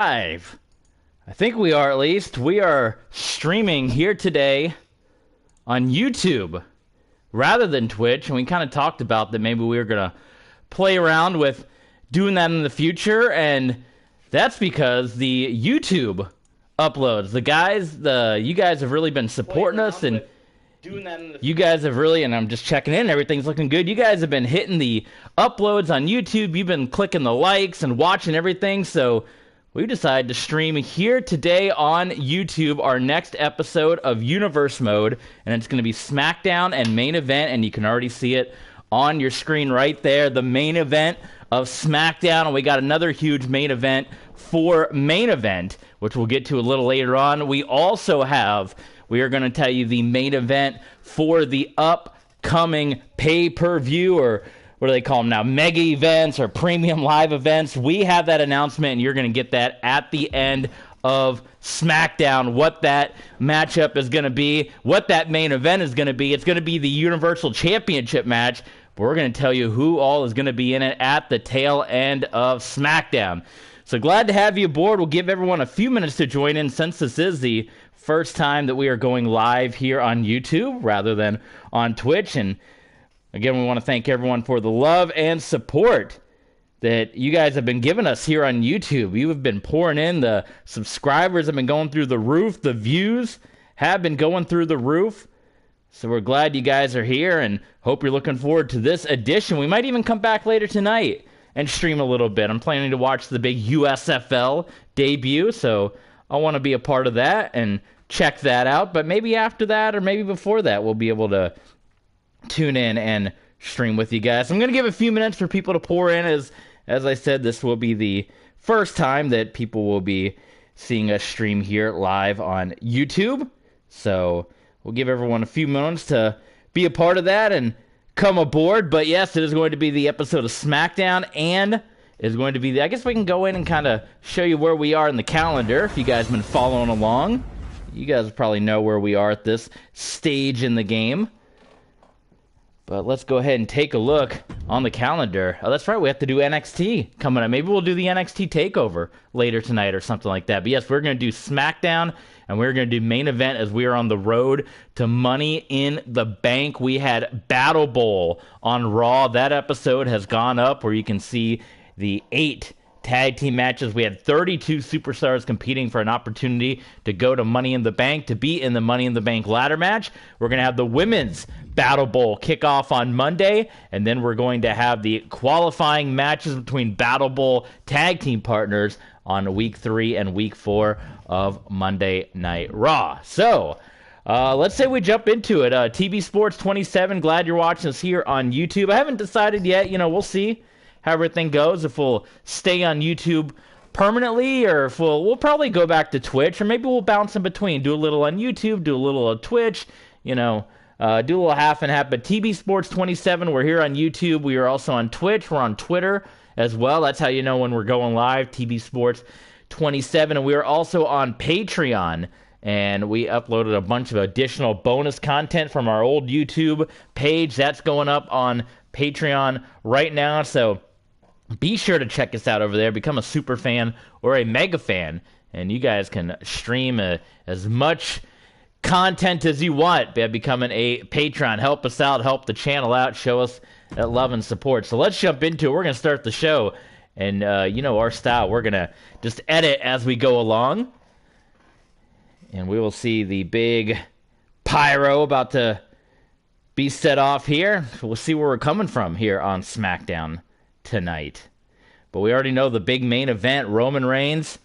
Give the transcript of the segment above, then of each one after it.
Live. I think we are, at least. We are streaming here today on YouTube rather than Twitch, and we kind of talked about that maybe we were going to play around with doing that in the future, and that's because the YouTube uploads, you guys have really been supporting us, and you guys have really, and I'm just checking in, everything's looking good. You guys have been hitting the uploads on YouTube, you've been clicking the likes and watching everything, so we decided to stream here today on YouTube our next episode of Universe Mode, and it's going to be Smackdown and Main Event, and you can already see it on your screen right there, the main event of Smackdown, and we got another huge main event for Main Event, which we'll get to a little later on. We are going to tell you the main event for the upcoming pay-per-view, or what do they call them now, mega events or premium live events. We have that announcement, and you're going to get that at the end of Smackdown, what that matchup is going to be, what that main event is going to be. It's going to be the Universal Championship match, but we're going to tell you who all is going to be in it at the tail end of Smackdown. So glad to have you aboard. We'll give everyone a few minutes to join in since this is the first time that we are going live here on YouTube rather than on Twitch. And again, we want to thank everyone for the love and support that you guys have been giving us here on YouTube. You have been pouring in. The subscribers have been going through the roof. The views have been going through the roof. So we're glad you guys are here and hope you're looking forward to this edition. We might even come back later tonight and stream a little bit. I'm planning to watch the big USFL debut, so I want to be a part of that and check that out. But maybe after that or maybe before that, we'll be able to tune in and stream with you guys. I'm going to give a few minutes for people to pour in. As I said, this will be the first time that people will be seeing us stream here live on YouTube. So we'll give everyone a few moments to be a part of that and come aboard. But yes, it is going to be the episode of Smackdown, and it is going to be I guess we can go in and kind of show you where we are in the calendar. If you guys have been following along, you guys probably know where we are at this stage in the game. But let's go ahead and take a look on the calendar. Oh, that's right, we have to do NXT coming up. Maybe we'll do the NXT TakeOver later tonight or something like that. But yes, we're going to do Smackdown, and we're going to do Main Event as we are on the road to Money in the Bank. We had Battle Bowl on Raw. That episode has gone up where you can see the 8 tag team matches. We had 32 superstars competing for an opportunity to go to Money in the Bank, to be in the Money in the Bank ladder match. We're going to have the Women's Battle Bowl kick off on Monday, and then we're going to have the qualifying matches between Battle Bowl tag team partners on Week 3 and Week 4 of Monday Night Raw. So, let's say we jump into it. TV Sports 27, glad you're watching us here on YouTube. I haven't decided yet, we'll see how everything goes, if we'll stay on YouTube permanently, or if we'll probably go back to Twitch, or maybe we'll bounce in between, do a little on YouTube, do a little on Twitch, do a little half and half. But TB Sports 27, we're here on YouTube. We are also on Twitch. We're on Twitter as well. That's how you know when we're going live, TB Sports 27. And we are also on Patreon, and we uploaded a bunch of additional bonus content from our old YouTube page. That's going up on Patreon right now, so be sure to check us out over there. Become a super fan or a mega fan, and you guys can stream as much content as you want by becoming a patron. Help us out, help the channel out, show us that love and support. So let's jump into it. We're going to start the show, and our style, we're going to just edit as we go along, and we will see the big pyro about to be set off here. We'll see where we're coming from here on Smackdown tonight. But we already know the big main event, Roman Reigns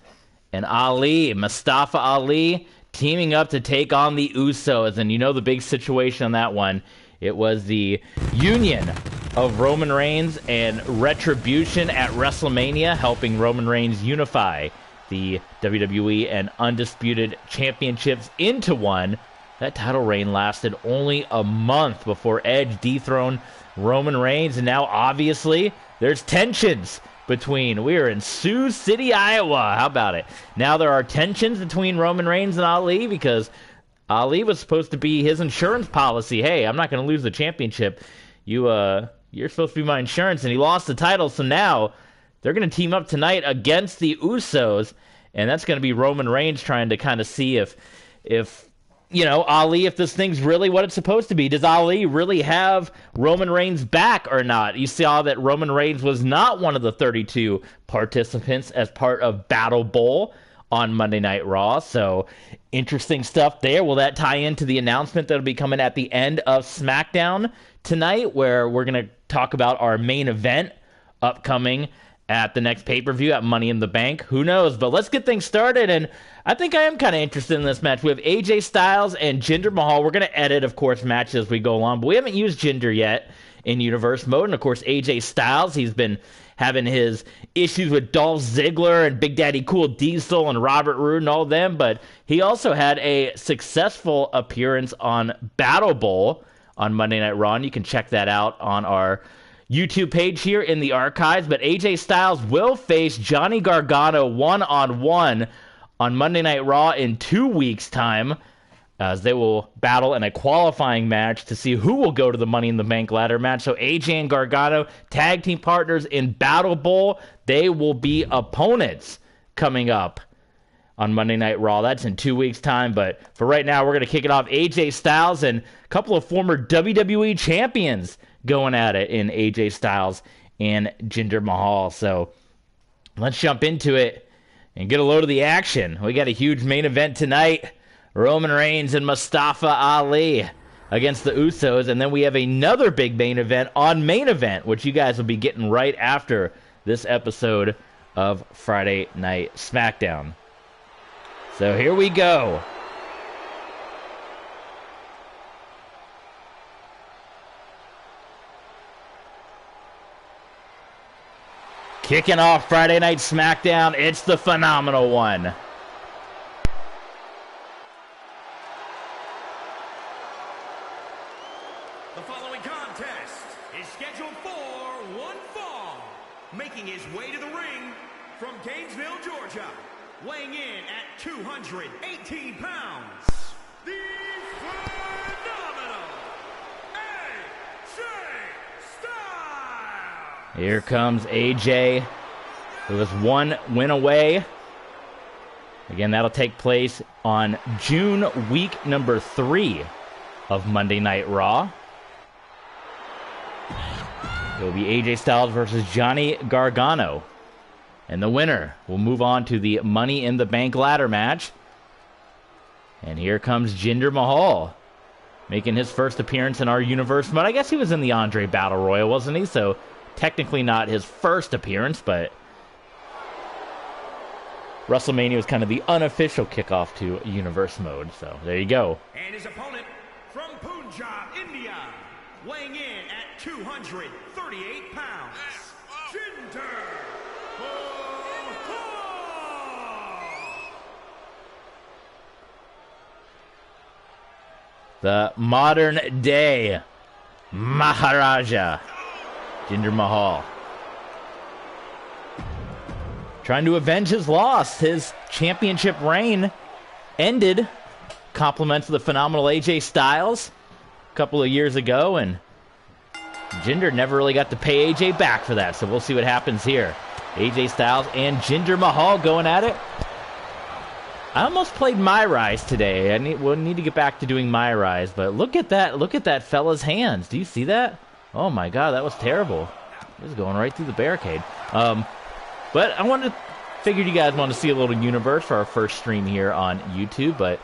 and Mustafa Ali, teaming up to take on the Usos. And the big situation on that one. It was the union of Roman Reigns and Retribution at WrestleMania, helping Roman Reigns unify the WWE and Undisputed Championships into one. That title reign lasted only a month before Edge dethroned Roman Reigns, and now obviously there's tensions between. We are in Sioux City, Iowa. How about it? Now there are tensions between Roman Reigns and Ali because Ali was supposed to be his insurance policy. Hey, I'm not going to lose the championship. You're supposed to be my insurance, and he lost the title, so now they're going to team up tonight against the Usos. and that's going to be Roman Reigns trying to kind of see if Ali, if this thing's really what it's supposed to be. Does Ali really have Roman Reigns back or not? You saw that Roman Reigns was not one of the 32 participants as part of Battle Bowl on Monday Night Raw, so interesting stuff there. Will that tie into the announcement that'll be coming at the end of Smackdown tonight, where we're going to talk about our main event upcoming at the next pay-per-view at Money in the Bank? Who knows? But let's get things started, and I think I am kind of interested in this match. We have AJ Styles and Jinder Mahal. We're going to edit, of course, matches as we go along, but we haven't used Jinder yet in Universe Mode, and of course, AJ Styles, he's been having his issues with Dolph Ziggler and Big Daddy Cool Diesel and Robert Roode and all of them, but he also had a successful appearance on Battle Bowl on Monday Night Raw, and you can check that out on our YouTube page here in the archives. But AJ Styles will face Johnny Gargano one-on-one on Monday Night Raw in 2 weeks' time, as they will battle in a qualifying match to see who will go to the Money in the Bank ladder match. So AJ and Gargano, tag team partners in Battle Bowl. They will be opponents coming up on Monday Night Raw. That's in 2 weeks' time. But for right now, we're going to kick it off. AJ Styles and a couple of former WWE champions going at it in AJ Styles and Jinder Mahal. So let's jump into it and get a load of the action. We got a huge main event tonight. Roman Reigns and Mustafa Ali against the Usos. And then we have another big main event on Main Event, which you guys will be getting right after this episode of Friday Night Smackdown. So here we go. Kicking off Friday Night Smackdown, it's the phenomenal one. The following contest is scheduled for one fall. Making his way to the ring from Gainesville, Georgia, weighing in at 218 pounds, the phenomenal AJ Styles. Here comes AJ, who is one win away. Again, that'll take place on June week number 3 of Monday Night Raw. It will be AJ Styles versus Johnny Gargano. And the winner will move on to the Money in the Bank ladder match. And here comes Jinder Mahal, making his first appearance in our universe mode. I guess he was in the Andre Battle Royal, wasn't he? So technically not his first appearance, but WrestleMania was kind of the unofficial kickoff to universe mode. So there you go. And his opponent from Punjab, India, weighing in at 238 pounds, Jinder Mahal. The modern day Maharaja, Jinder Mahal, trying to avenge his loss. His championship reign ended. Compliments of the phenomenal AJ Styles a couple of years ago, and Jinder never really got to pay AJ back for that, so we'll see what happens here. AJ Styles and Jinder Mahal going at it. I almost played My Rise today. We'll need to get back to doing My Rise, but look at that fella's hands. Do you see that? Oh my god, that was terrible. It was going right through the barricade. But I figured you guys want to see a little universe for our first stream here on YouTube, but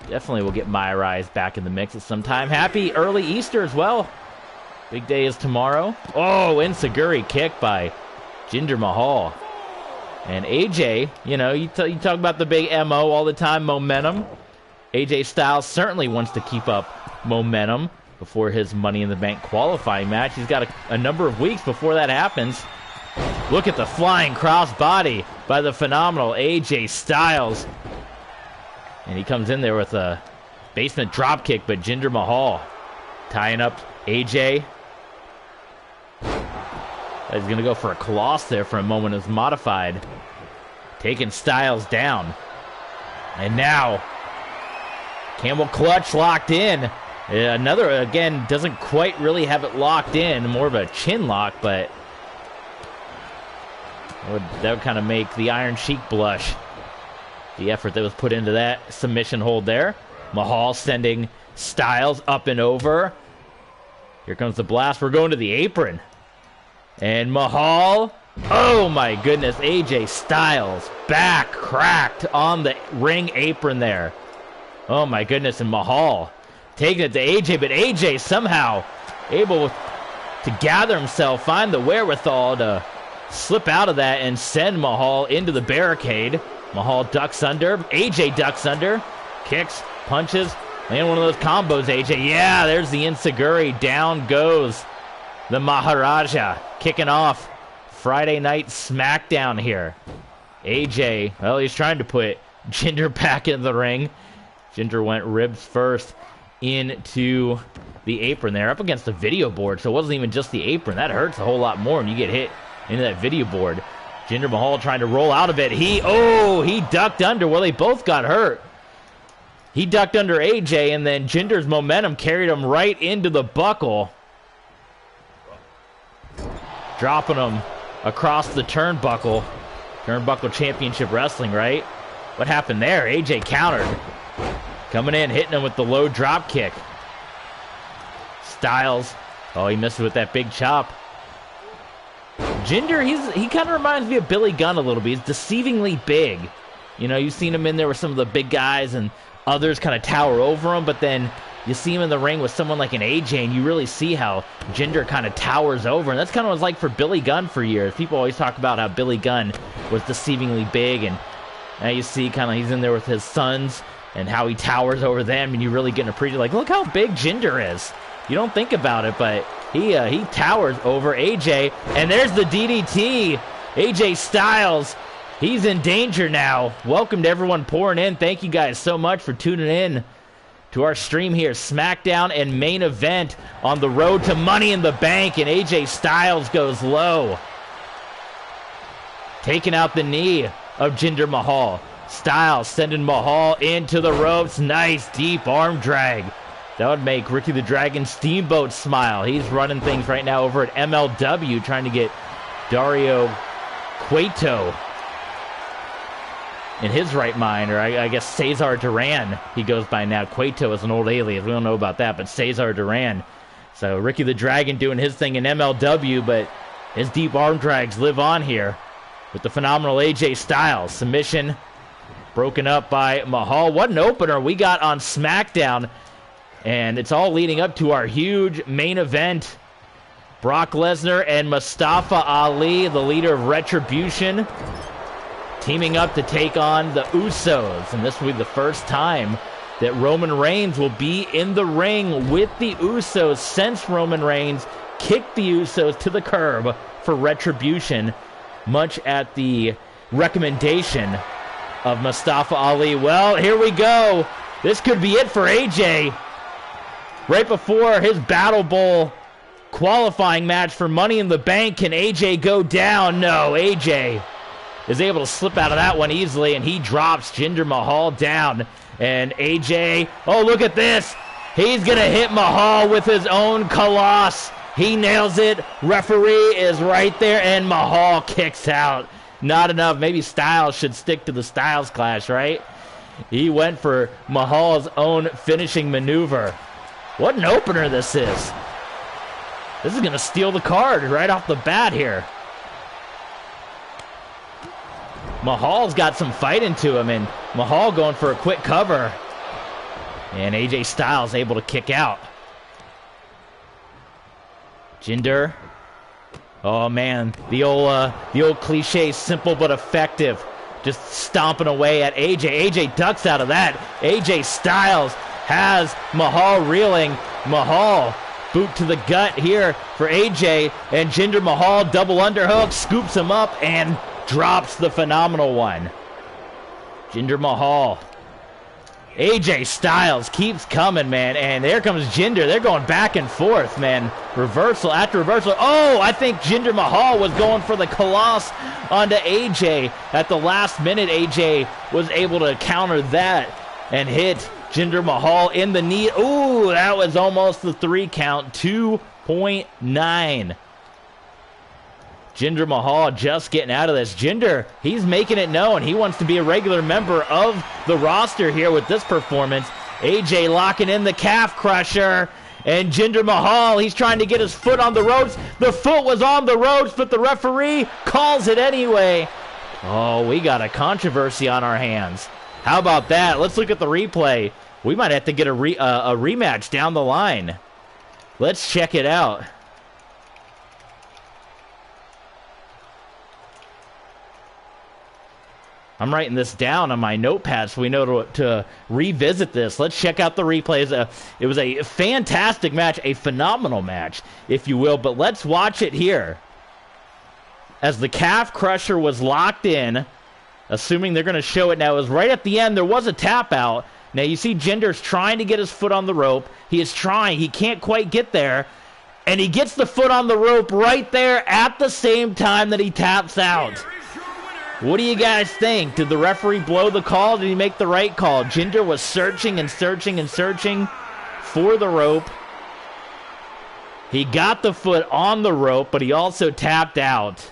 definitely we'll get My Rise back in the mix at some time. Happy early Easter as well. Big day is tomorrow. Oh, enziguri kick by Jinder Mahal. And AJ, you talk about the big MO all the time, momentum. AJ Styles certainly wants to keep up momentum before his Money in the Bank qualifying match. He's got a number of weeks before that happens. Look at the flying crossbody by the phenomenal AJ Styles. And he comes in there with a basement dropkick, but Jinder Mahal tying up AJ. He's going to go for a Coloss there for a moment as modified. Taking Styles down. And now, Camel Clutch locked in. Another, again, doesn't quite really have it locked in. More of a chin lock, but that would kind of make the Iron Sheik blush. the effort that was put into that submission hold there. Mahal sending Styles up and over. Here comes the blast. We're going to the apron. And Mahal, oh my goodness, AJ Styles back cracked on the ring apron there. Oh my goodness, and Mahal taking it to AJ, but AJ somehow able to gather himself, find the wherewithal to slip out of that and send Mahal into the barricade. Mahal ducks under, AJ ducks under, kicks, punches, and one of those combos, AJ. Yeah, there's the Enziguri. Down goes the Maharaja, kicking off Friday Night Smackdown here. AJ, well, he's trying to put Jinder back in the ring. Jinder went ribs first into the apron there, up against the video board, so it wasn't even just the apron. That hurts a whole lot more when you get hit into that video board. Jinder Mahal trying to roll out of it. He ducked under. Well, they both got hurt. He ducked under AJ, and then Jinder's momentum carried him right into the buckle, dropping him across the turnbuckle. Turnbuckle Championship Wrestling, right? What happened there? AJ countered. Coming in, hitting him with the low drop kick. Styles. Oh, he missed it with that big chop. Jinder, he kind of reminds me of Billy Gunn a little bit. He's deceivingly big. You know, you've seen him in there with some of the big guys, and others kind of tower over him, but then you see him in the ring with someone like an AJ, and you really see how Jinder kind of towers over. And that's kind of what it's like for Billy Gunn for years. People always talk about how Billy Gunn was deceivingly big, and now you see kind of he's in there with his sons and how he towers over them, and you really get an appreciation. Like, look how big Jinder is. You don't think about it, but he towers over AJ. And there's the DDT. AJ Styles, he's in danger now. Welcome to everyone pouring in. Thank you guys so much for tuning in to our stream here. Smackdown and main event on the road to Money in the Bank, and AJ Styles goes low, taking out the knee of Jinder Mahal. Styles sending Mahal into the ropes. Nice deep arm drag. That would make Ricky the Dragon Steamboat smile. He's running things right now over at MLW, trying to get Dario Cueto in his right mind, or I guess Cesar Duran, he goes by now. Cueto is an old alias. We don't know about that, but Cesar Duran. So Ricky the Dragon doing his thing in MLW, but his deep arm drags live on here with the phenomenal AJ Styles. Submission broken up by Mahal. What an opener we got on SmackDown. And it's all leading up to our huge main event. Brock Lesnar and Mustafa Ali, the leader of Retribution, teaming up to take on the Usos. And this will be the first time that Roman Reigns will be in the ring with the Usos since Roman Reigns kicked the Usos to the curb for Retribution, much at the recommendation of Mustafa Ali. Well, here we go. This could be it for AJ. Right before his Battle Bowl qualifying match for Money in the Bank, can AJ go down? No, AJ is able to slip out of that one easily, and he drops Jinder Mahal down. And AJ, oh, look at this. He's going to hit Mahal with his own Colossus. He nails it. Referee is right there, and Mahal kicks out. Not enough. Maybe Styles should stick to the Styles Clash, right? He went for Mahal's own finishing maneuver. What an opener this is. This is going to steal the card right off the bat here. Mahal's got some fight into him, and Mahal going for a quick cover. And AJ Styles able to kick out. Jinder. Oh man, the old cliche, simple but effective. Just stomping away at AJ. AJ ducks out of that. AJ Styles has Mahal reeling. Mahal, boot to the gut here for AJ. And Jinder Mahal, double underhook, scoops him up and drops the phenomenal one. Jinder Mahal. AJ Styles keeps coming, man. And there comes Jinder. They're going back and forth, man. Reversal after reversal. Oh, I think Jinder Mahal was going for the Colossus onto AJ. At the last minute, AJ was able to counter that and hit Jinder Mahal in the knee. Ooh, that was almost the 3 count. 2.9. Jinder Mahal just getting out of this. Jinder, he's making it known. He wants to be a regular member of the roster here with this performance. AJ locking in the calf crusher. And Jinder Mahal, he's trying to get his foot on the ropes. The foot was on the ropes, but the referee calls it anyway. Oh, we got a controversy on our hands. How about that? Let's look at the replay. We might have to get a rematch down the line. Let's check it out. I'm writing this down on my notepad so we know to revisit this. Let's check out the replays. It was a fantastic match, a phenomenal match, if you will. But let's watch it here. As the calf crusher was locked in, assuming they're going to show it now, it was right at the end. There was a tap out. Now you see Jinder's trying to get his foot on the rope. He is trying. He can't quite get there. And he gets the foot on the rope right there at the same time that he taps out. What do you guys think? Did the referee blow the call? Did he make the right call? Jinder was searching and searching and searching for the rope. He got the foot on the rope, but he also tapped out.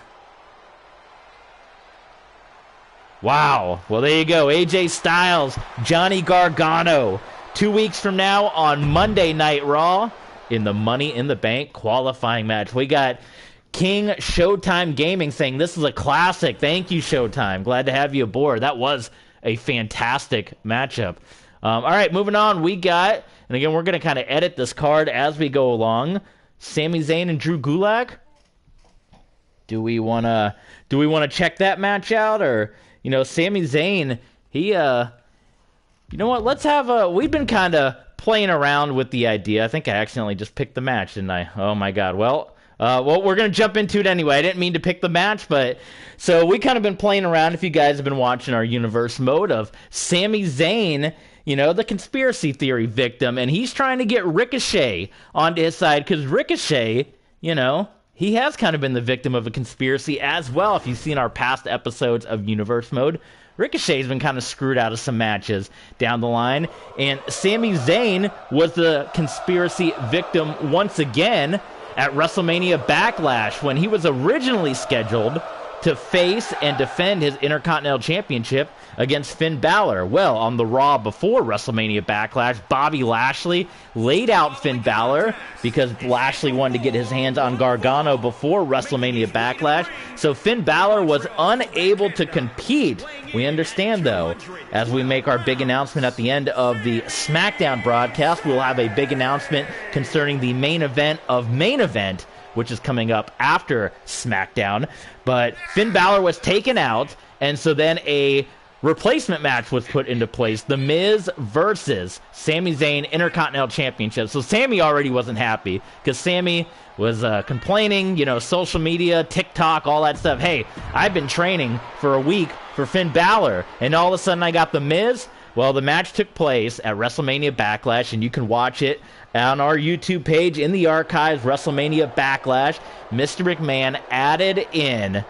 Wow. Well, there you go. AJ Styles, Johnny Gargano. 2 weeks from now on Monday Night Raw in the Money in the Bank qualifying match. We got King Showtime Gaming saying this is a classic. Thank you, Showtime. Glad to have you aboard. That was a fantastic matchup. All right, moving on. We got, and again, we're going to kind of edit this card as we go along. Sami Zayn and Drew Gulak. Do we want to check that match out, or Sami Zayn? He you know what? Let's have we've been kind of playing around with the idea. I think I accidentally just picked the match, didn't I? Oh my God. Well, we're going to jump into it anyway. I didn't mean to pick the match, but so we kind of been playing around, if you guys have been watching our universe mode, of Sami Zayn, the conspiracy theory victim, and he's trying to get Ricochet onto his side, because Ricochet, he has kind of been the victim of a conspiracy as well. If you've seen our past episodes of universe mode, Ricochet's been kind of screwed out of some matches down the line, and Sami Zayn was the conspiracy victim once again at WrestleMania Backlash, when he was originally scheduled to face and defend his Intercontinental Championship against Finn Balor. Well, on the Raw before WrestleMania Backlash, Bobby Lashley laid out Finn Balor because Lashley wanted to get his hands on Gargano before WrestleMania Backlash. So Finn Balor was unable to compete. We understand, though, as we make our big announcement at the end of the Smackdown broadcast, we'll have a big announcement concerning the main event of Main Event, which is coming up after SmackDown. But Finn Balor was taken out, and so then a replacement match was put into place. The Miz versus Sami Zayn Intercontinental Championship. So Sami already wasn't happy, because Sami was complaining, social media, TikTok, all that stuff. Hey, I've been training for a week for Finn Balor, and all of a sudden I got The Miz. Well, the match took place at WrestleMania Backlash, and you can watch it on our YouTube page in the archives, WrestleMania Backlash. Mr. McMahon added in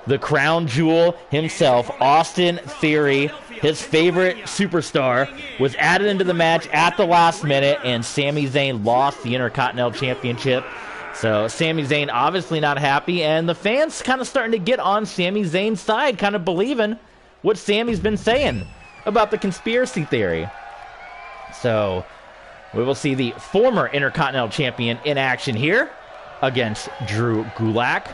the crown jewel himself, Austin Theory, his favorite superstar, was added into the match at the last minute, and Sami Zayn lost the Intercontinental Championship. So Sami Zayn obviously not happy, and the fans kind of starting to get on Sami Zayn's side, kind of believing what Sami's been saying about the conspiracy theory. So we will see the former Intercontinental Champion in action here against Drew Gulak.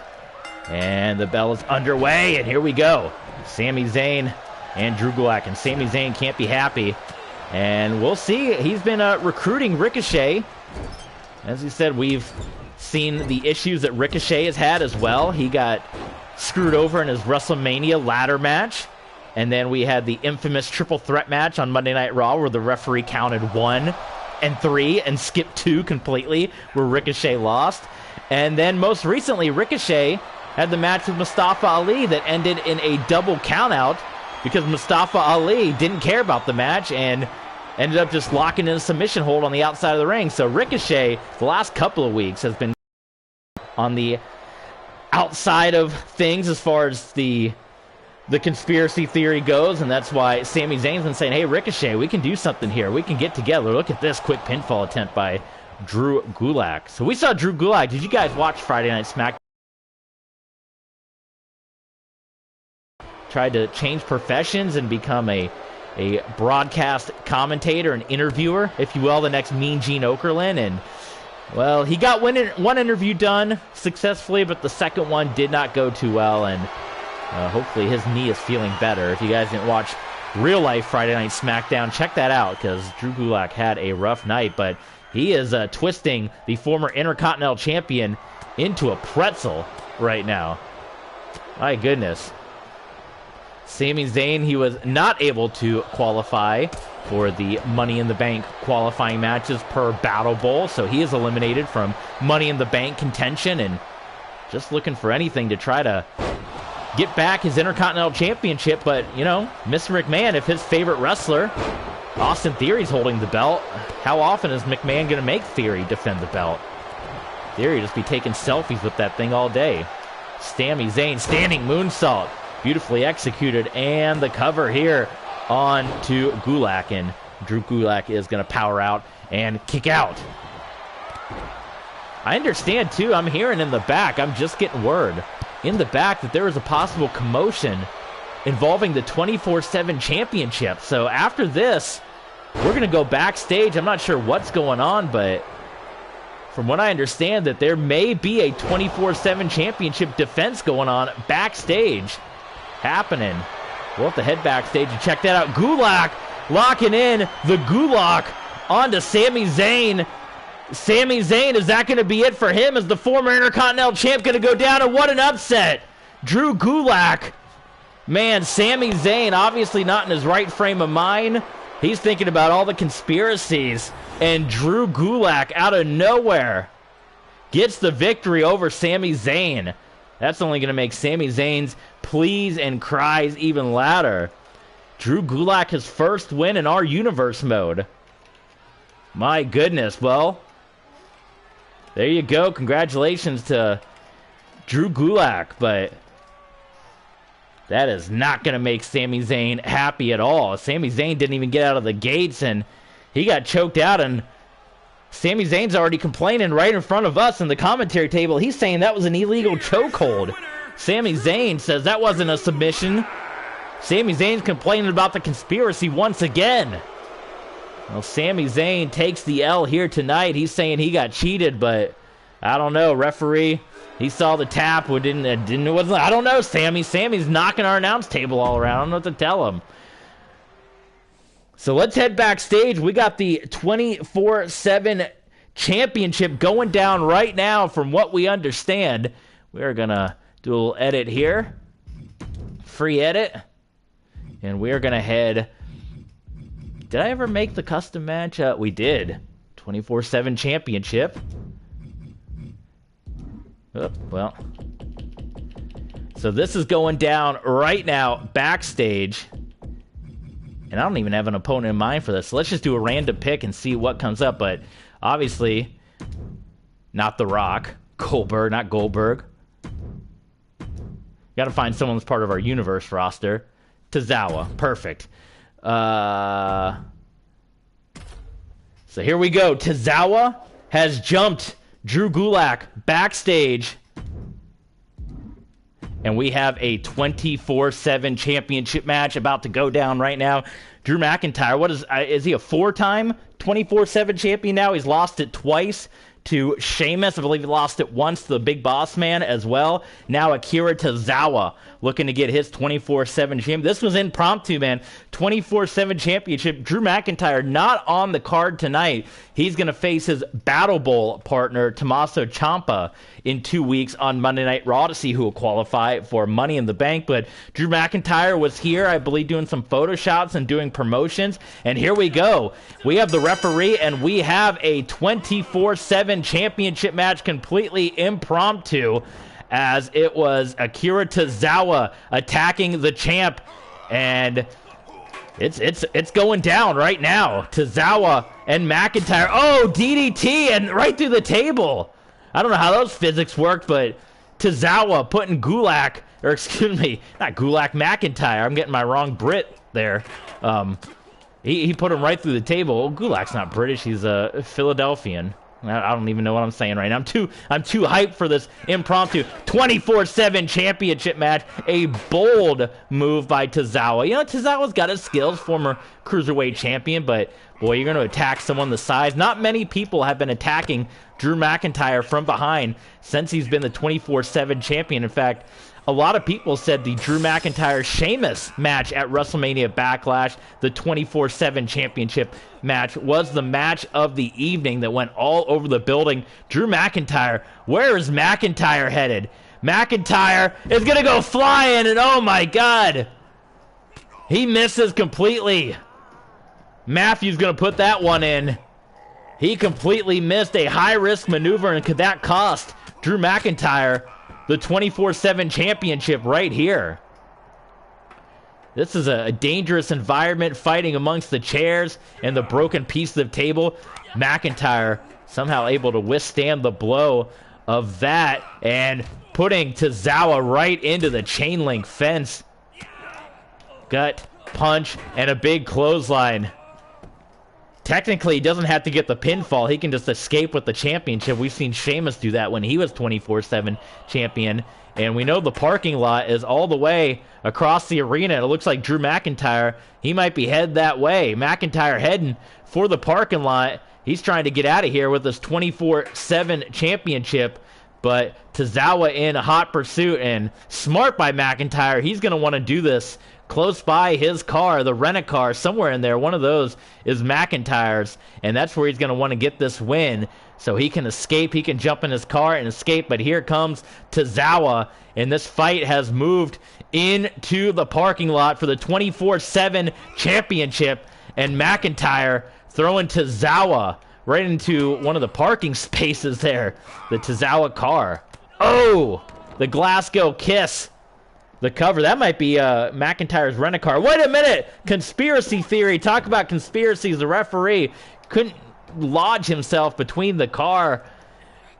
And the bell is underway, and here we go. Sami Zayn and Drew Gulak, and Sami Zayn can't be happy. And we'll see. He's been recruiting Ricochet. As he said, we've seen the issues that Ricochet has had as well. He got screwed over in his WrestleMania ladder match. And then we had the infamous triple threat match on Monday Night Raw, where the referee counted 1 and 3 and skipped 2 completely, where Ricochet lost. And then most recently, Ricochet had the match with Mustafa Ali that ended in a double countout, because Mustafa Ali didn't care about the match and ended up just locking in a submission hold on the outside of the ring. So Ricochet, the last couple of weeks, has been on the outside of things as far as the conspiracy theory goes, and that's why Sami Zayn's been saying, hey, Ricochet, we can do something here. We can get together. Look at this quick pinfall attempt by Drew Gulak. So we saw Drew Gulak. Did you guys watch Friday Night SmackDown? tried to change professions and become a broadcast commentator and interviewer, if you will, the next Mean Gene Okerlund. And, well, he got one interview done successfully, but the second one did not go too well, and hopefully his knee is feeling better. If you guys didn't watch Real Life Friday Night Smackdown, check that out, because Drew Gulak had a rough night, but he is twisting the former Intercontinental Champion into a pretzel right now. My goodness. Sami Zayn, he was not able to qualify for the Money in the Bank qualifying matches per Battle Bowl, so he is eliminated from Money in the Bank contention, and just looking for anything to try to get back his Intercontinental Championship. But, you know, Mr. McMahon, if his favorite wrestler, Austin Theory's holding the belt, how often is McMahon going to make Theory defend the belt? Theory just be taking selfies with that thing all day. Sami Zayn, standing moonsault. Beautifully executed, and the cover here on to Gulak, and Drew Gulak is going to power out and kick out. I understand, too, I'm hearing in the back, I'm just getting word in the back that there is a possible commotion involving the 24/7 championship. So after this, we're going to go backstage. I'm not sure what's going on, but from what I understand, that there may be a 24/7 championship defense going on backstage happening. We'll have to head backstage and check that out. Gulak locking in the Gulak onto Sami Zayn. Sami Zayn, is that going to be it for him? Is the former Intercontinental Champ going to go down? And what an upset! Drew Gulak. Man, Sami Zayn, obviously not in his right frame of mind. He's thinking about all the conspiracies. And Drew Gulak, out of nowhere, gets the victory over Sami Zayn. That's only going to make Sami Zayn's pleas and cries even louder. Drew Gulak, his first win in our universe mode. My goodness. Well, there you go. Congratulations to Drew Gulak. But that is not going to make Sami Zayn happy at all. Sami Zayn didn't even get out of the gates, and he got choked out, and Sami Zayn's already complaining right in front of us in the commentary table. He's saying that was an illegal chokehold. Sami Zayn says that wasn't a submission. Sami Zayn's complaining about the conspiracy once again. Well, Sami Zayn takes the L here tonight. He's saying he got cheated, but I don't know. Referee, he saw the tap. I don't know, Sami. Sami's knocking our announce table all around. I don't know what to tell him. So let's head backstage. We got the 24/7 championship going down right now from what we understand. We're going to do a little edit here. Free edit. And we're going to head... Did I ever make the custom match? We did. 24/7 championship. Oh, well. So this is going down right now backstage. And I don't even have an opponent in mind for this. So let's just do a random pick and see what comes up. But obviously, not The Rock. Goldberg, not Goldberg. Got to find someone that's part of our universe roster. Tozawa. Perfect. So here we go. Tozawa has jumped Drew Gulak backstage. And we have a 24/7 championship match about to go down right now. Drew McIntyre, what is he a 4-time 24/7 champion now? He's lost it twice to Sheamus. I believe he lost it once to the Big Boss Man as well. Now Akira Tozawa looking to get his 24/7 champ. This was impromptu, man. 24/7 championship. Drew McIntyre not on the card tonight. He's going to face his Battle Bowl partner, Tommaso Ciampa, in 2 weeks on Monday Night Raw to see who will qualify for Money in the Bank. But Drew McIntyre was here, I believe, doing some photo shots and doing promotions. And here we go. We have the referee, and we have a 24/7 championship match completely impromptu, as it was Akira Tozawa attacking the champ. And it's going down right now. Tozawa and McIntyre. Oh, DDT and right through the table. I don't know how those physics worked, but Tozawa putting Gulak, or excuse me, not Gulak, McIntyre. I'm getting my wrong Brit there. He put him right through the table. Well, Gulak's not British. He's a Philadelphian. I don't even know what I'm saying right now. I'm too hyped for this impromptu 24/7 championship match. A bold move by Tozawa. You know, Tozawa's got his skills, former cruiserweight champion, but boy, you're going to attack someone the size. Not many people have been attacking Drew McIntyre from behind since he's been the 24/7 champion. In fact, a lot of people said the Drew McIntyre-Sheamus match at WrestleMania Backlash, the 24/7 championship match, was the match of the evening that went all over the building. Drew McIntyre, where is McIntyre headed? McIntyre is going to go flying, and oh my God, he misses completely. Matthew's going to put that one in. He completely missed a high-risk maneuver, and could that cost Drew McIntyre the 24/7 championship right here? This is a dangerous environment, fighting amongst the chairs and the broken pieces of table. McIntyre somehow able to withstand the blow of that and putting Tozawa right into the chain link fence. Gut punch and a big clothesline. Technically, he doesn't have to get the pinfall. He can just escape with the championship. We've seen Sheamus do that when he was 24/7 champion. And we know the parking lot is all the way across the arena. It looks like Drew McIntyre, he might be headed that way. McIntyre heading for the parking lot. He's trying to get out of here with this 24/7 championship. But Tozawa in a hot pursuit, and smart by McIntyre. He's going to want to do this close by his car, the rent-a-car, somewhere in there. One of those is McIntyre's, and that's where he's going to want to get this win so he can escape. He can jump in his car and escape, but here comes Tozawa, and this fight has moved into the parking lot for the 24/7 championship, and McIntyre throwing Tozawa right into one of the parking spaces there. The Tozawa car. Oh! The Glasgow kiss. The cover. That might be McIntyre's rent-a-car. Wait a minute! Conspiracy theory. Talk about conspiracies. The referee couldn't lodge himself between the car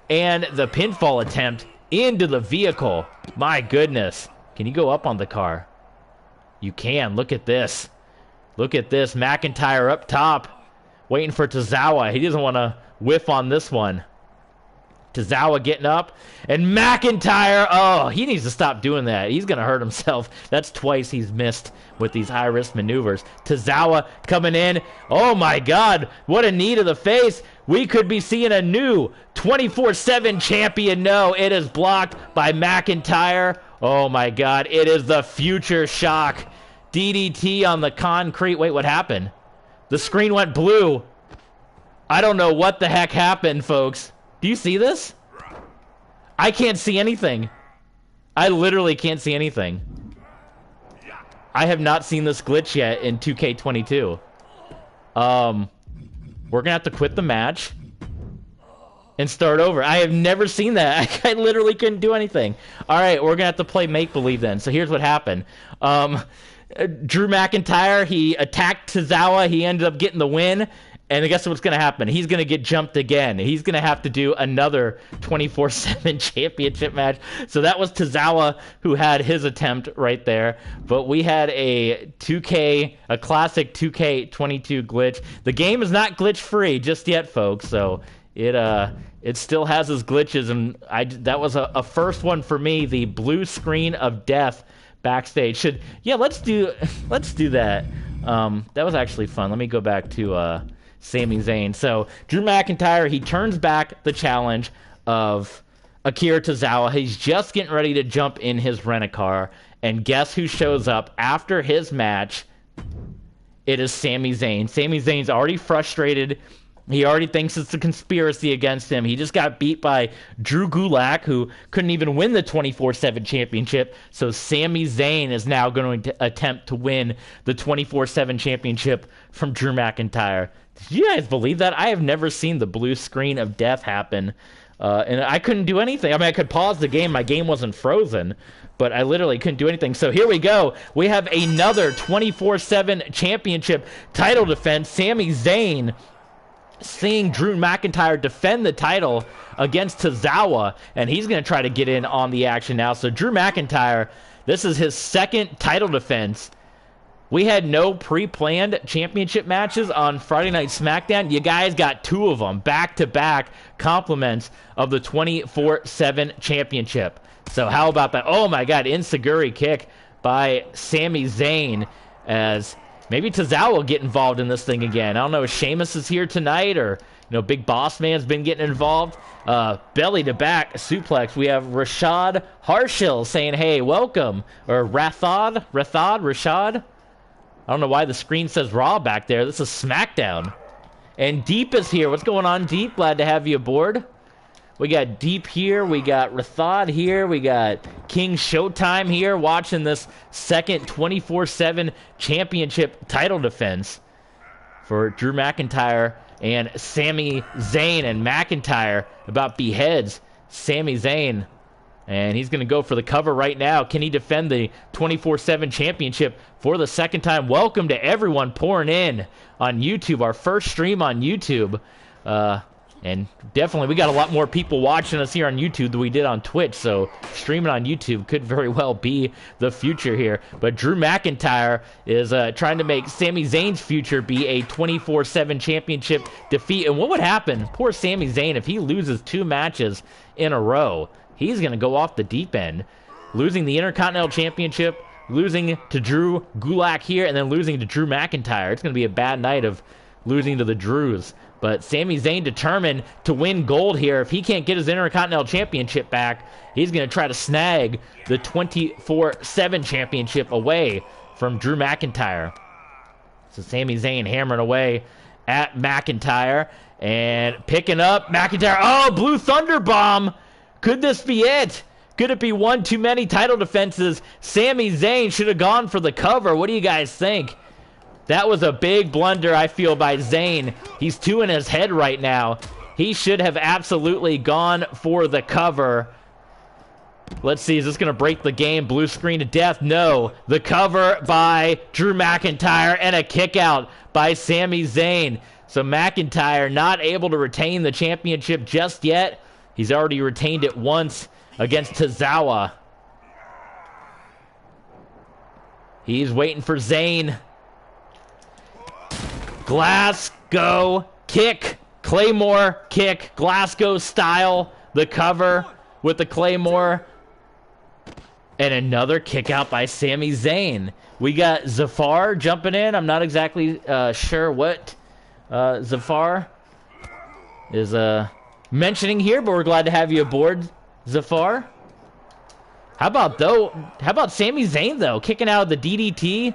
and the pinfall attempt into the vehicle. My goodness. Can you go up on the car? You can. Look at this. Look at this. McIntyre up top, waiting for Tozawa. He doesn't want to whiff on this one. Tozawa getting up, and McIntyre, oh, he needs to stop doing that. He's going to hurt himself. That's twice he's missed with these high-risk maneuvers. Tozawa coming in. Oh, my God, what a knee to the face. We could be seeing a new 24/7 champion. No, it is blocked by McIntyre. Oh, my God, it is the future shock. DDT on the concrete. Wait, what happened? The screen went blue. I don't know what the heck happened, folks. Do you see this? I can't see anything. I literally can't see anything. I have not seen this glitch yet in 2K22. We're gonna have to quit the match and start over. I have never seen that. I literally couldn't do anything. All right, we're gonna have to play make-believe then. So here's what happened. Drew McIntyre, he attacked Tozawa. He ended up getting the win. And guess what's going to happen? He's going to get jumped again. He's going to have to do another 24/7 championship match. So that was Tozawa who had his attempt right there. But we had a classic 2K22 glitch. The game is not glitch-free just yet, folks. So it still has its glitches. And that was a first one for me, the blue screen of death backstage. Let's do that. That was actually fun. Let me go back to Sami Zayn. So Drew McIntyre, he turns back the challenge of Akira Tozawa. He's just getting ready to jump in his rent-a-car, and guess who shows up after his match? It is Sami Zayn. Sami Zayn's already frustrated. He already thinks it's a conspiracy against him. He just got beat by Drew Gulak, who couldn't even win the 24/7 championship. So Sami Zayn is now going to attempt to win the 24/7 championship from Drew McIntyre. Did you guys believe that? I have never seen the blue screen of death happen. And I couldn't do anything. I mean, I could pause the game. My game wasn't frozen. But I literally couldn't do anything. So here we go. We have another 24/7 championship title defense. Sami Zayn seeing Drew McIntyre defend the title against Tozawa, and he's going to try to get in on the action now. So Drew McIntyre, this is his second title defense We had no pre-planned championship matches on Friday Night SmackDown. You guys got 2 of them, back-to-back compliments of the 24/7 championship. So how about that? Oh, my God, Enziguri kick by Sami Zayn, as maybe Tozawa will get involved in this thing again. I don't know if Sheamus is here tonight, or Big Boss Man's been getting involved. Belly to back suplex. We have Rashad Harshil saying, hey, welcome. Or Rashad? I don't know why the screen says Raw back there. This is SmackDown. And Deep is here. What's going on, Deep? Glad to have you aboard. We got Deep here. We got Rathod here. We got King Showtime here watching this second 24/7 championship title defense for Drew McIntyre and Sami Zayn. And McIntyre about beheads Sami Zayn. And he's going to go for the cover right now. Can he defend the 24/7 championship for the second time? Welcome to everyone pouring in on YouTube. Our first stream on YouTube. And definitely, we got a lot more people watching us here on YouTube than we did on Twitch. So streaming on YouTube could very well be the future here. But Drew McIntyre is trying to make Sami Zayn's future be a 24/7 championship defeat. And what would happen? Poor Sami Zayn, if he loses 2 matches in a row. He's going to go off the deep end. Losing the Intercontinental Championship, losing to Drew Gulak here, and then losing to Drew McIntyre. It's going to be a bad night of losing to the Drews. But Sami Zayn determined to win gold here. If he can't get his Intercontinental Championship back, he's going to try to snag the 24/7 championship away from Drew McIntyre. So Sami Zayn hammering away at McIntyre and picking up McIntyre. Oh, Blue Thunder Bomb! Could this be it? Could it be one too many title defenses? Sami Zayn should have gone for the cover. What do you guys think? That was a big blunder, I feel, by Zayn. He's 2 in his head right now. He should have absolutely gone for the cover. Let's see, is this going to break the game? Blue screen to death? No. The cover by Drew McIntyre and a kick out by Sami Zayn. So McIntyre not able to retain the championship just yet. He's already retained it once against Tozawa. He's waiting for Zayn. Glasgow kick. Claymore kick. Glasgow style. The cover with the Claymore. And another kick out by Sami Zayn. We got Zafar jumping in. I'm not exactly sure what Zafar is mentioning here, but we're glad to have you aboard, Zafar. How about Sami Zayn though, kicking out of the DDT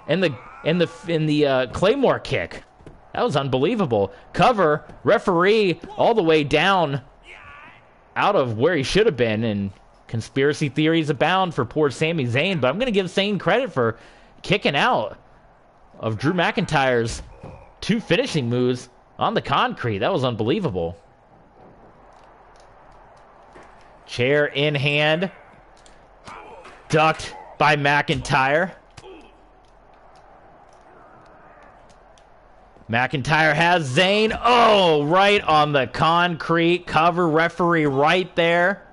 and the Claymore kick? That was unbelievable. Cover, referee all the way down out of where he should have been, and conspiracy theories abound for poor Sami Zayn, but I'm going to give Zayn credit for kicking out of Drew McIntyre's 2 finishing moves on the concrete. That was unbelievable. Chair in hand. Ducked by McIntyre. McIntyre has Zayn. Oh, right on the concrete. Cover, referee right there.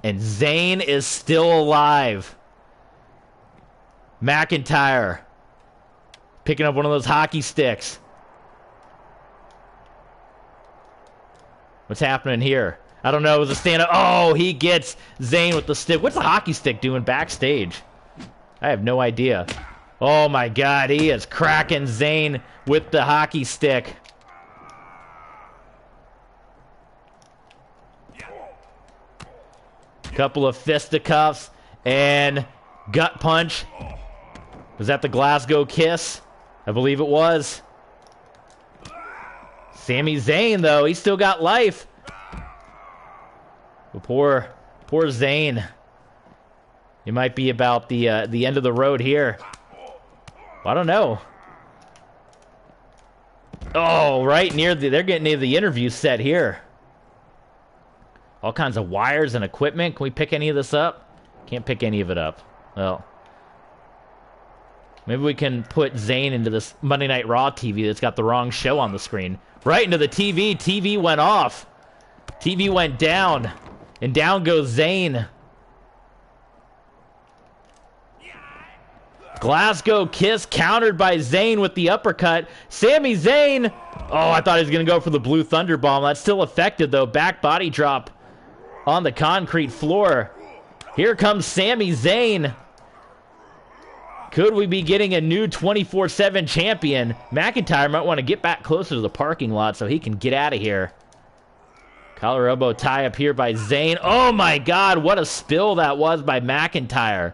And Zayn is still alive. McIntyre picking up one of those hockey sticks. What's happening here? I don't know. It was a stand-up. Oh, he gets Zayn with the stick. What's the hockey stick doing backstage? I have no idea. Oh, my God. He is cracking Zayn with the hockey stick. Couple of fisticuffs and gut punch. Was that the Glasgow kiss? I believe it was. Sami Zayn, though, he's still got life. But poor Zayn. He might be about the end of the road here. I don't know. Oh, right near they're getting near the interview set here. All kinds of wires and equipment. Can we pick any of this up? Can't pick any of it up. Well, maybe we can put Zayn into this Monday Night Raw TV that's got the wrong show on the screen. Right into the TV. TV went off. TV went down. And down goes Zayn. Glasgow Kiss countered by Zayn with the uppercut. Sami Zayn. Oh, I thought he was going to go for the Blue Thunder Bomb. That's still effective, though. Back body drop on the concrete floor. Here comes Sami Zayn. Could we be getting a new 24/7 champion? McIntyre might want to get back closer to the parking lot so he can get out of here. Collar elbow tie up here by Zayn. Oh, my God. What a spill that was by McIntyre.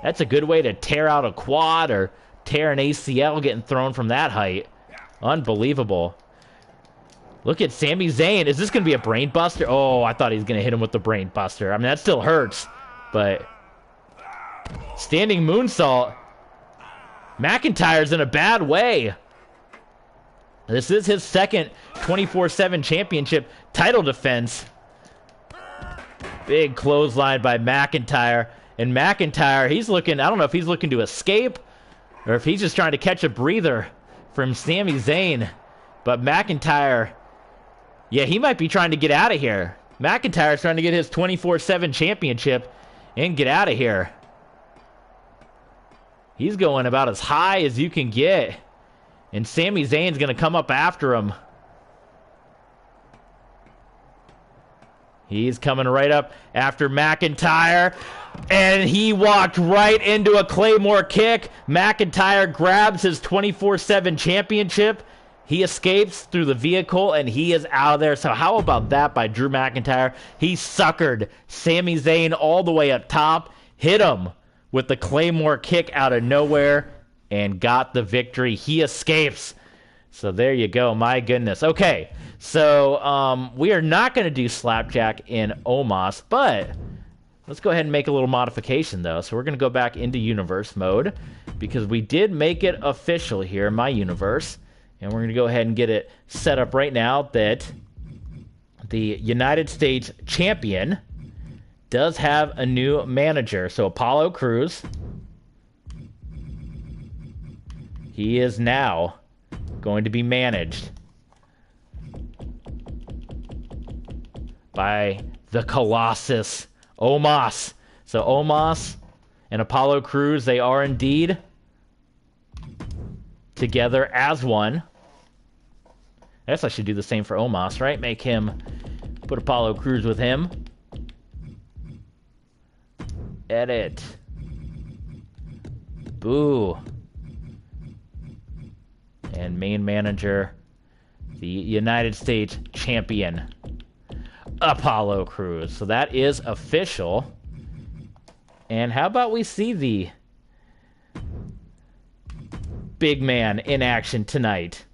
That's a good way to tear out a quad or tear an ACL getting thrown from that height. Unbelievable. Look at Sami Zayn. Is this going to be a brain buster? Oh, I thought he was going to hit him with the brain buster. I mean, that still hurts. But standing moonsault. McIntyre's in a bad way. This is his second 24/7 championship title defense. Big clothesline by McIntyre. And McIntyre, he's looking, I don't know if he's looking to escape or if he's just trying to catch a breather from Sami Zayn. But McIntyre, yeah, he might be trying to get out of here. McIntyre's trying to get his 24/7 championship and get out of here. He's going about as high as you can get. And Sami Zayn's going to come up after him. He's coming right up after McIntyre. And he walked right into a Claymore kick. McIntyre grabs his 24/7 championship. He escapes through the vehicle, and he is out of there. So how about that by Drew McIntyre? He suckered Sami Zayn all the way up top, hit him with the Claymore kick out of nowhere, and got the victory. He escapes. So there you go. My goodness. Okay, so we are not going to do Slapjack in Omos, but let's go ahead and make a little modification, though. So we're going to go back into universe mode because we did make it official here in my universe. And we're going to go ahead and get it set up right now that the United States champion does have a new manager. So Apollo Crews, he is now going to be managed by the Colossus, Omos. So Omos and Apollo Crews, they are indeed together as one. I guess I should do the same for Omos, right? Make him, put Apollo Crews with him. Edit. Boo. And main manager, the United States champion, Apollo Crews. So that is official. And how about we see the big man in action tonight,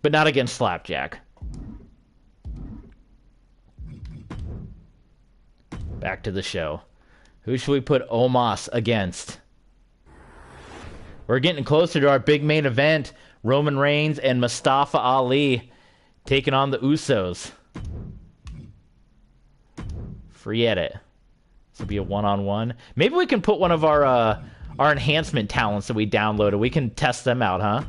but not against Slapjack. Back to the show. Who should we put Omos against? We're getting closer to our big main event. Roman Reigns and Mustafa Ali taking on the Usos. Forget it. This will be a one-on-one. Maybe we can put one of our enhancement talents that we downloaded. We can test them out, huh?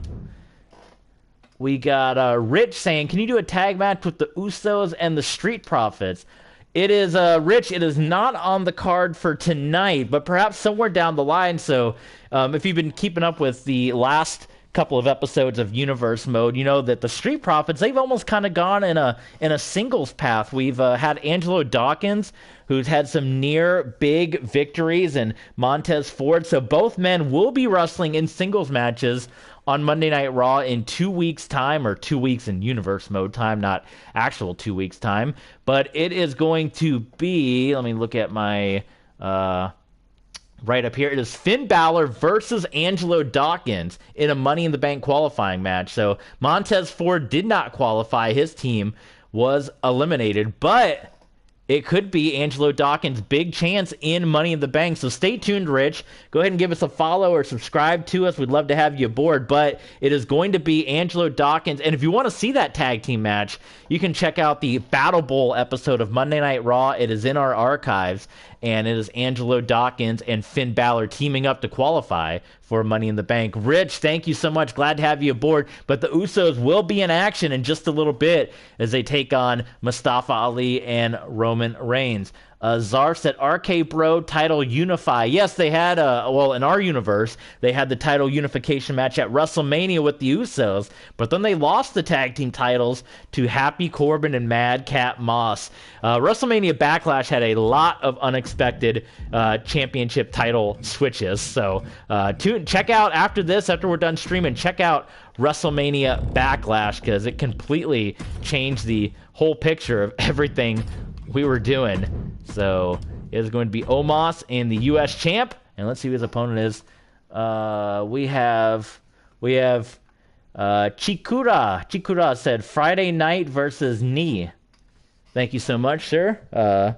We got Rich saying, can you do a tag match with the Usos and the Street Profits? It is, Rich, it is not on the card for tonight, but perhaps somewhere down the line. So if you've been keeping up with the last couple of episodes of Universe Mode, you know that the Street Profits, they've almost kind of gone in a singles path. We've had Angelo Dawkins, who's had some near big victories, and Montez Ford. So both men will be wrestling in singles matches on Monday Night Raw in 2 weeks' time, or 2 weeks in Universe Mode time, not actual 2 weeks' time. But it is going to be, let me look at my right up here. It is Finn Balor versus Angelo Dawkins in a Money in the Bank qualifying match. So Montez Ford did not qualify. His team was eliminated, but it could be Angelo Dawkins' big chance in Money in the Bank. So stay tuned, Rich. Go ahead and give us a follow or subscribe to us. We'd love to have you aboard. But it is going to be Angelo Dawkins. And if you want to see that tag team match, you can check out the Battle Bowl episode of Monday Night Raw. It is in our archives. And it is Angelo Dawkins and Finn Balor teaming up to qualify for Money in the Bank. Rich, thank you so much. Glad to have you aboard. But the Usos will be in action in just a little bit as they take on Mustafa Ali and Roman Reigns. Czar said RK Bro title unify. Yes, they had well, in our universe, they had the title unification match at WrestleMania with the Usos, but then they lost the tag team titles to Happy Corbin and Madcap Moss. WrestleMania Backlash had a lot of unexpected championship title switches. So check out after this, after we're done streaming, check out WrestleMania Backlash, because it completely changed the whole picture of everything we were doing. So it is going to be Omos and the U.S. champ, and let's see who his opponent is. We have Chikura. Chikura said Friday night versus Knee. Thank you so much, sir.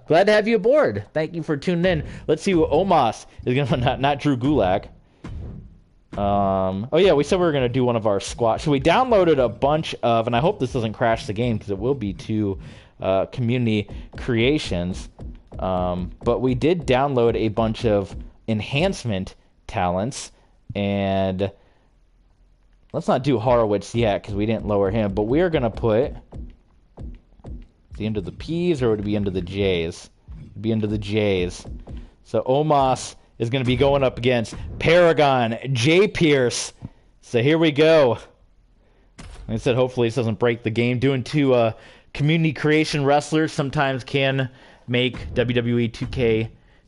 Glad to have you aboard. Thank you for tuning in. Let's see what Omos is going to, not Drew Gulak. Oh yeah, we said we were going to do one of our squats. So we downloaded a bunch of, and I hope this doesn't crash the game because it will be two community creations. But we did download a bunch of enhancement talents, and let's not do Horowitz yet because we didn't lower him, but we are going to put the end of the P's, or would it be under the J's? It'd be under the J's. So Omos is going to be going up against Paragon J. Pierce. So here we go. Like I said, hopefully this doesn't break the game. Doing two community creation wrestlers sometimes can make WWE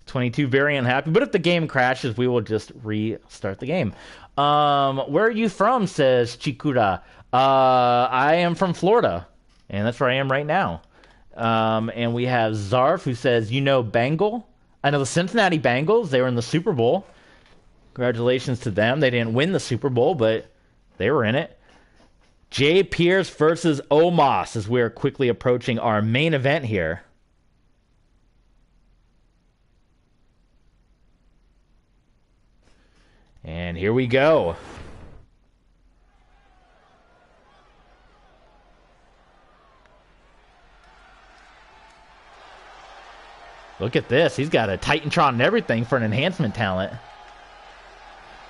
2K22 very unhappy. But if the game crashes, we will just restart the game. Where are you from, says Chikura. I am from Florida, and that's where I am right now. And we have Zarf, who says, you know Bengal? I know the Cincinnati Bengals. They were in the Super Bowl. Congratulations to them. They didn't win the Super Bowl, but they were in it. Jay Pierce versus Omos as we're quickly approaching our main event here. And here we go. Look at this. He's got a Titantron and everything for an enhancement talent.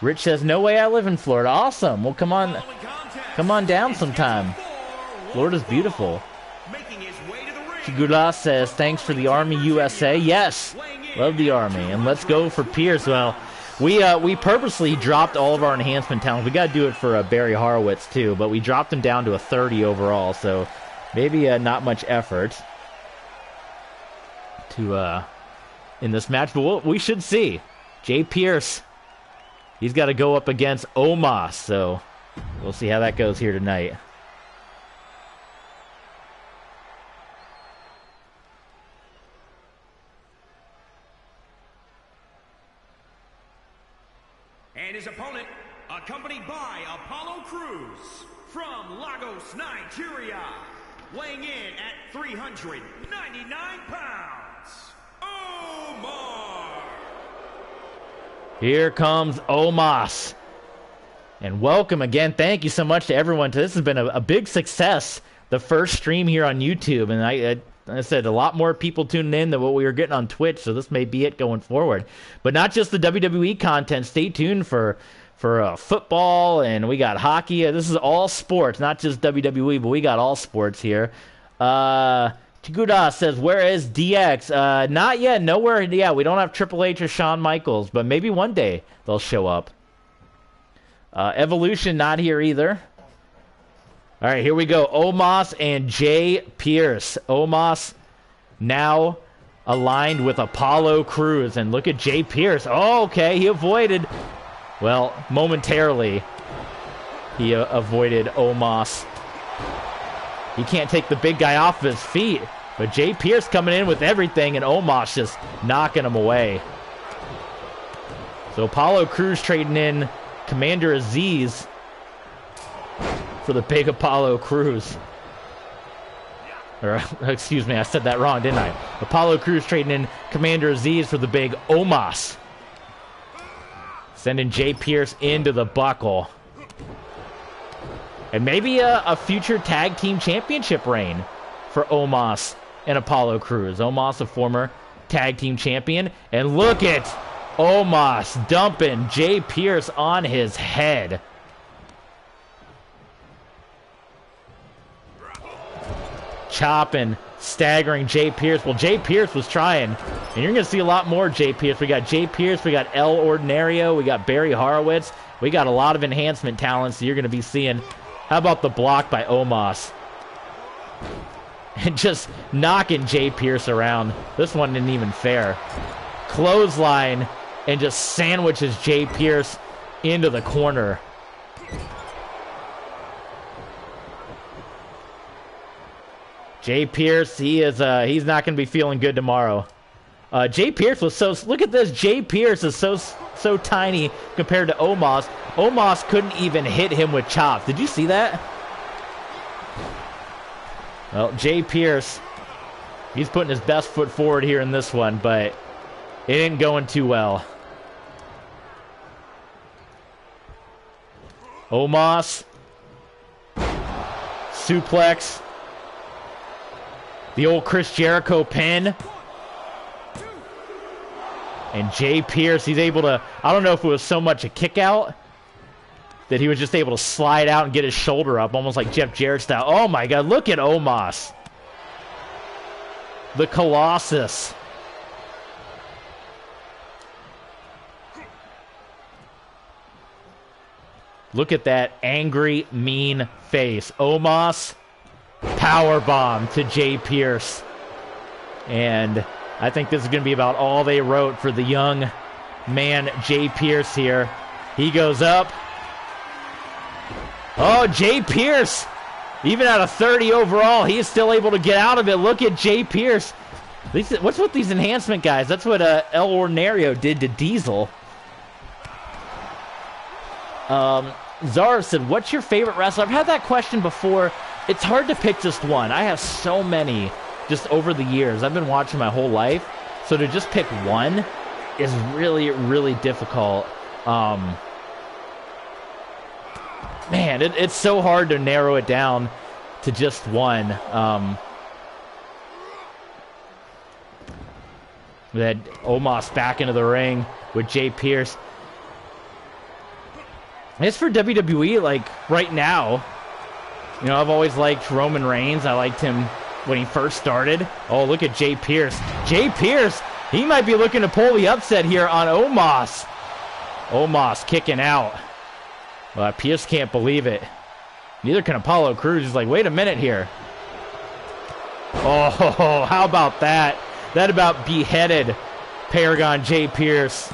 Rich says, no way I live in Florida. Awesome. Well, come on down sometime. Florida's beautiful. Chigula says, thanks for the Army USA. Yes, love the Army. And let's go for Pierce. Well, we purposely dropped all of our enhancement talents. We got to do it for Barry Horowitz, too. But we dropped him down to a 30 overall. So maybe not much effort to in this match, but we should see. Jay Pierce, he's got to go up against Omos, so we'll see how that goes here tonight. And his opponent, accompanied by Apollo Crews from Lagos, Nigeria, weighing in at 399 pounds. Omar! Here comes Omos. And welcome again. Thank you so much to everyone. This has been a big success, the first stream here on YouTube. And I said a lot more people tuning in than what we were getting on Twitch, so this may be it going forward. But not just the WWE content. Stay tuned for football, and we got hockey. This is all sports, not just WWE, but we got all sports here. Chiguda says, where is DX? Not yet, nowhere. Yeah, we don't have Triple H or Shawn Michaels, but maybe one day they'll show up. Evolution, not here either. All right, here we go. Omos and Jay Pierce. Omos now aligned with Apollo Crews. And look at Jay Pierce. Oh, okay, he avoided. Well, momentarily, he avoided Omos. He can't take the big guy off his feet. But Jay Pierce coming in with everything, and Omos just knocking him away. So Apollo Crews trading in Commander Aziz for the big Apollo Crews. Or, excuse me, I said that wrong, didn't I? Apollo Crews trading in Commander Aziz for the big Omos. Sending Jay Pierce into the buckle. And maybe a future tag team championship reign for Omos and Apollo Crews. Omos, a former tag team champion. And look at Omos dumping Jay Pierce on his head. chopping, staggering Jay Pierce. Well, Jay Pierce was trying, and you're going to see a lot more Jay Pierce. We got Jay Pierce, we got El Ordinario, we got Barry Horowitz. We got a lot of enhancement talents that you're going to be seeing. How about the block by Omos? And just knocking Jay Pierce around. This one isn't even fair. Clothesline, and just sandwiches Jay Pierce into the corner. Jay Pierce, he's not going to be feeling good tomorrow. Jay Pierce was look at this. Jay Pierce is so tiny compared to Omos. Omos couldn't even hit him with chops. Did you see that? Well, Jay Pierce, he's putting his best foot forward here in this one, but it ain't going too well. Omos, suplex, the old Chris Jericho pin. And Jay Pierce, he's able to, I don't know if it was so much a kick out that he was just able to slide out and get his shoulder up, almost like Jeff Jarrett style. Oh my God, look at Omos. The Colossus. Look at that angry, mean face. Omos, powerbomb to Jay Pierce. And I think this is going to be about all they wrote for the young man, Jay Pierce here. He goes up. Oh, Jay Pierce, even at a 30 overall, he is still able to get out of it. Look at Jay Pierce. What's with these enhancement guys? That's what El Ordinario did to Diesel. Zara said, what's your favorite wrestler? I've had that question before. It's hard to pick just one. I have so many just over the years. I've been watching my whole life. So to just pick one is really, really difficult. Man, it's so hard to narrow it down to just one. We had Omos back into the ring with Jay Pierce. As for WWE, like right now, you know, I've always liked Roman Reigns. I liked him when he first started. Oh, look at Jay Pierce. Jay Pierce, he might be looking to pull the upset here on Omos. Omos kicking out. Pierce can't believe it. Neither can Apollo Crews. He's like, wait a minute here. Oh, how about that? That about beheaded Paragon Jay Pierce.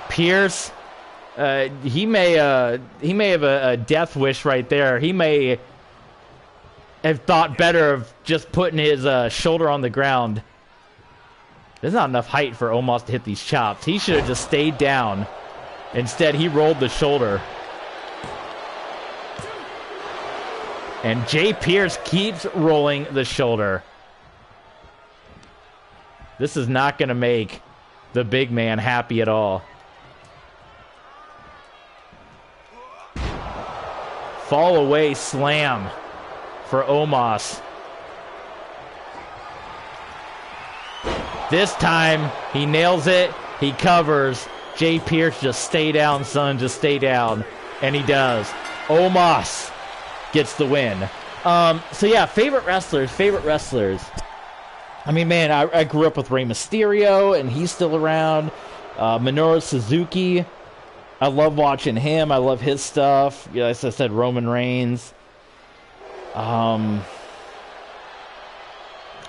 Pierce, he may have a death wish right there. He may have thought better of just putting his shoulder on the ground. There's not enough height for Omos to hit these chops. He should have just stayed down. Instead, he rolled the shoulder. And Jay Pierce keeps rolling the shoulder. This is not going to make the big man happy at all. Fall away slam for Omos. This time, he nails it. He covers. Jay Pierce, just stay down, son. Just stay down. And he does. Omos gets the win. So, yeah, favorite wrestlers. I mean, man, I grew up with Rey Mysterio, and he's still around. Minoru Suzuki. I love watching him. I love his stuff. Yeah, as I said, Roman Reigns.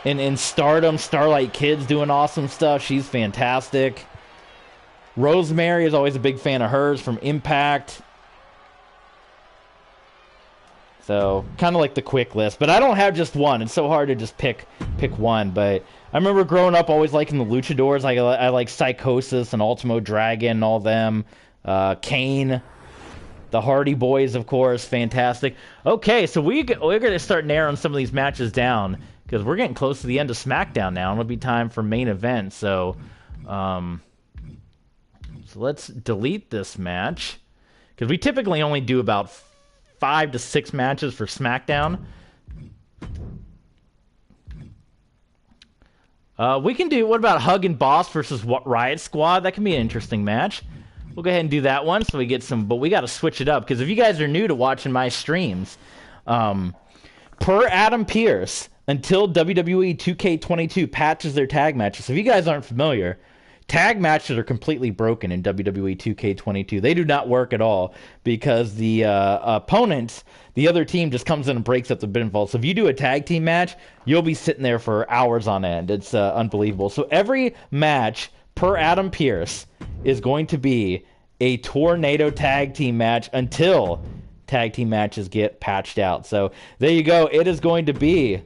In Stardom, Starlight Kid's doing awesome stuff. She's fantastic. Rosemary is always a big fan of hers from Impact. So, kind of like the quick list. But I don't have just one. It's so hard to just pick one. But I remember growing up always liking the Luchadors. I like Psychosis and Ultimo Dragon and all them. Kane. The Hardy Boys, of course. Fantastic. Okay, so we're going to start narrowing some of these matches down. Because we're getting close to the end of Smackdown now. And it'll be time for main event. So let's delete this match. Because we typically only do about 5 to 6 matches for Smackdown. We can do, what about Hug and Boss versus Riot Squad? That can be an interesting match. We'll go ahead and do that one so we get some, but we got to switch it up. Because if you guys are new to watching my streams, Per Adam Pearce, until WWE 2K22 patches their tag matches. So if you guys aren't familiar, tag matches are completely broken in WWE 2K22. They do not work at all because the opponents, the other team, just comes in and breaks up the pinfall. So if you do a tag team match, you'll be sitting there for hours on end. It's unbelievable. So every match per Adam Pearce is going to be a tornado tag team match until tag team matches get patched out. So there you go. It is going to be...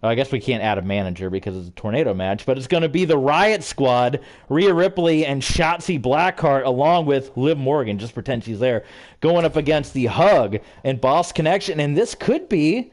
I guess we can't add a manager because it's a tornado match, but it's going to be the Riot Squad, Rhea Ripley and Shotzi Blackheart, along with Liv Morgan, just pretend she's there, going up against the Hug and Boss Connection. And this could be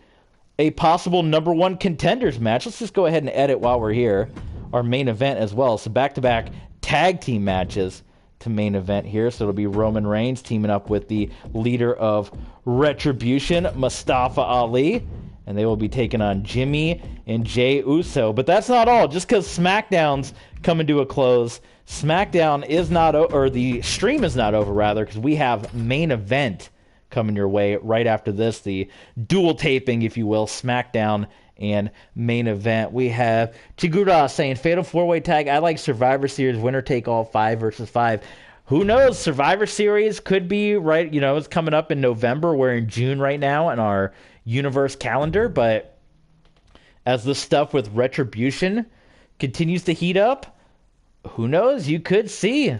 a possible #1 contenders match. Let's just go ahead and edit while we're here our main event as well. So back-to-back tag team matches to main event here. So it'll be Roman Reigns teaming up with the leader of Retribution, Mustafa Ali. And they will be taking on Jimmy and Jey Uso. But that's not all. Just because SmackDown's coming to a close, SmackDown is not, or the stream is not over, rather, because we have main event coming your way right after this. The dual taping, if you will, SmackDown and main event. We have Chigura saying, Fatal 4-Way Tag, I like Survivor Series, winner take all, 5 versus 5. Who knows? Survivor Series could be, right, you know, it's coming up in November. We're in June right now in our universe calendar, but as the stuff with Retribution continues to heat up, who knows? You could see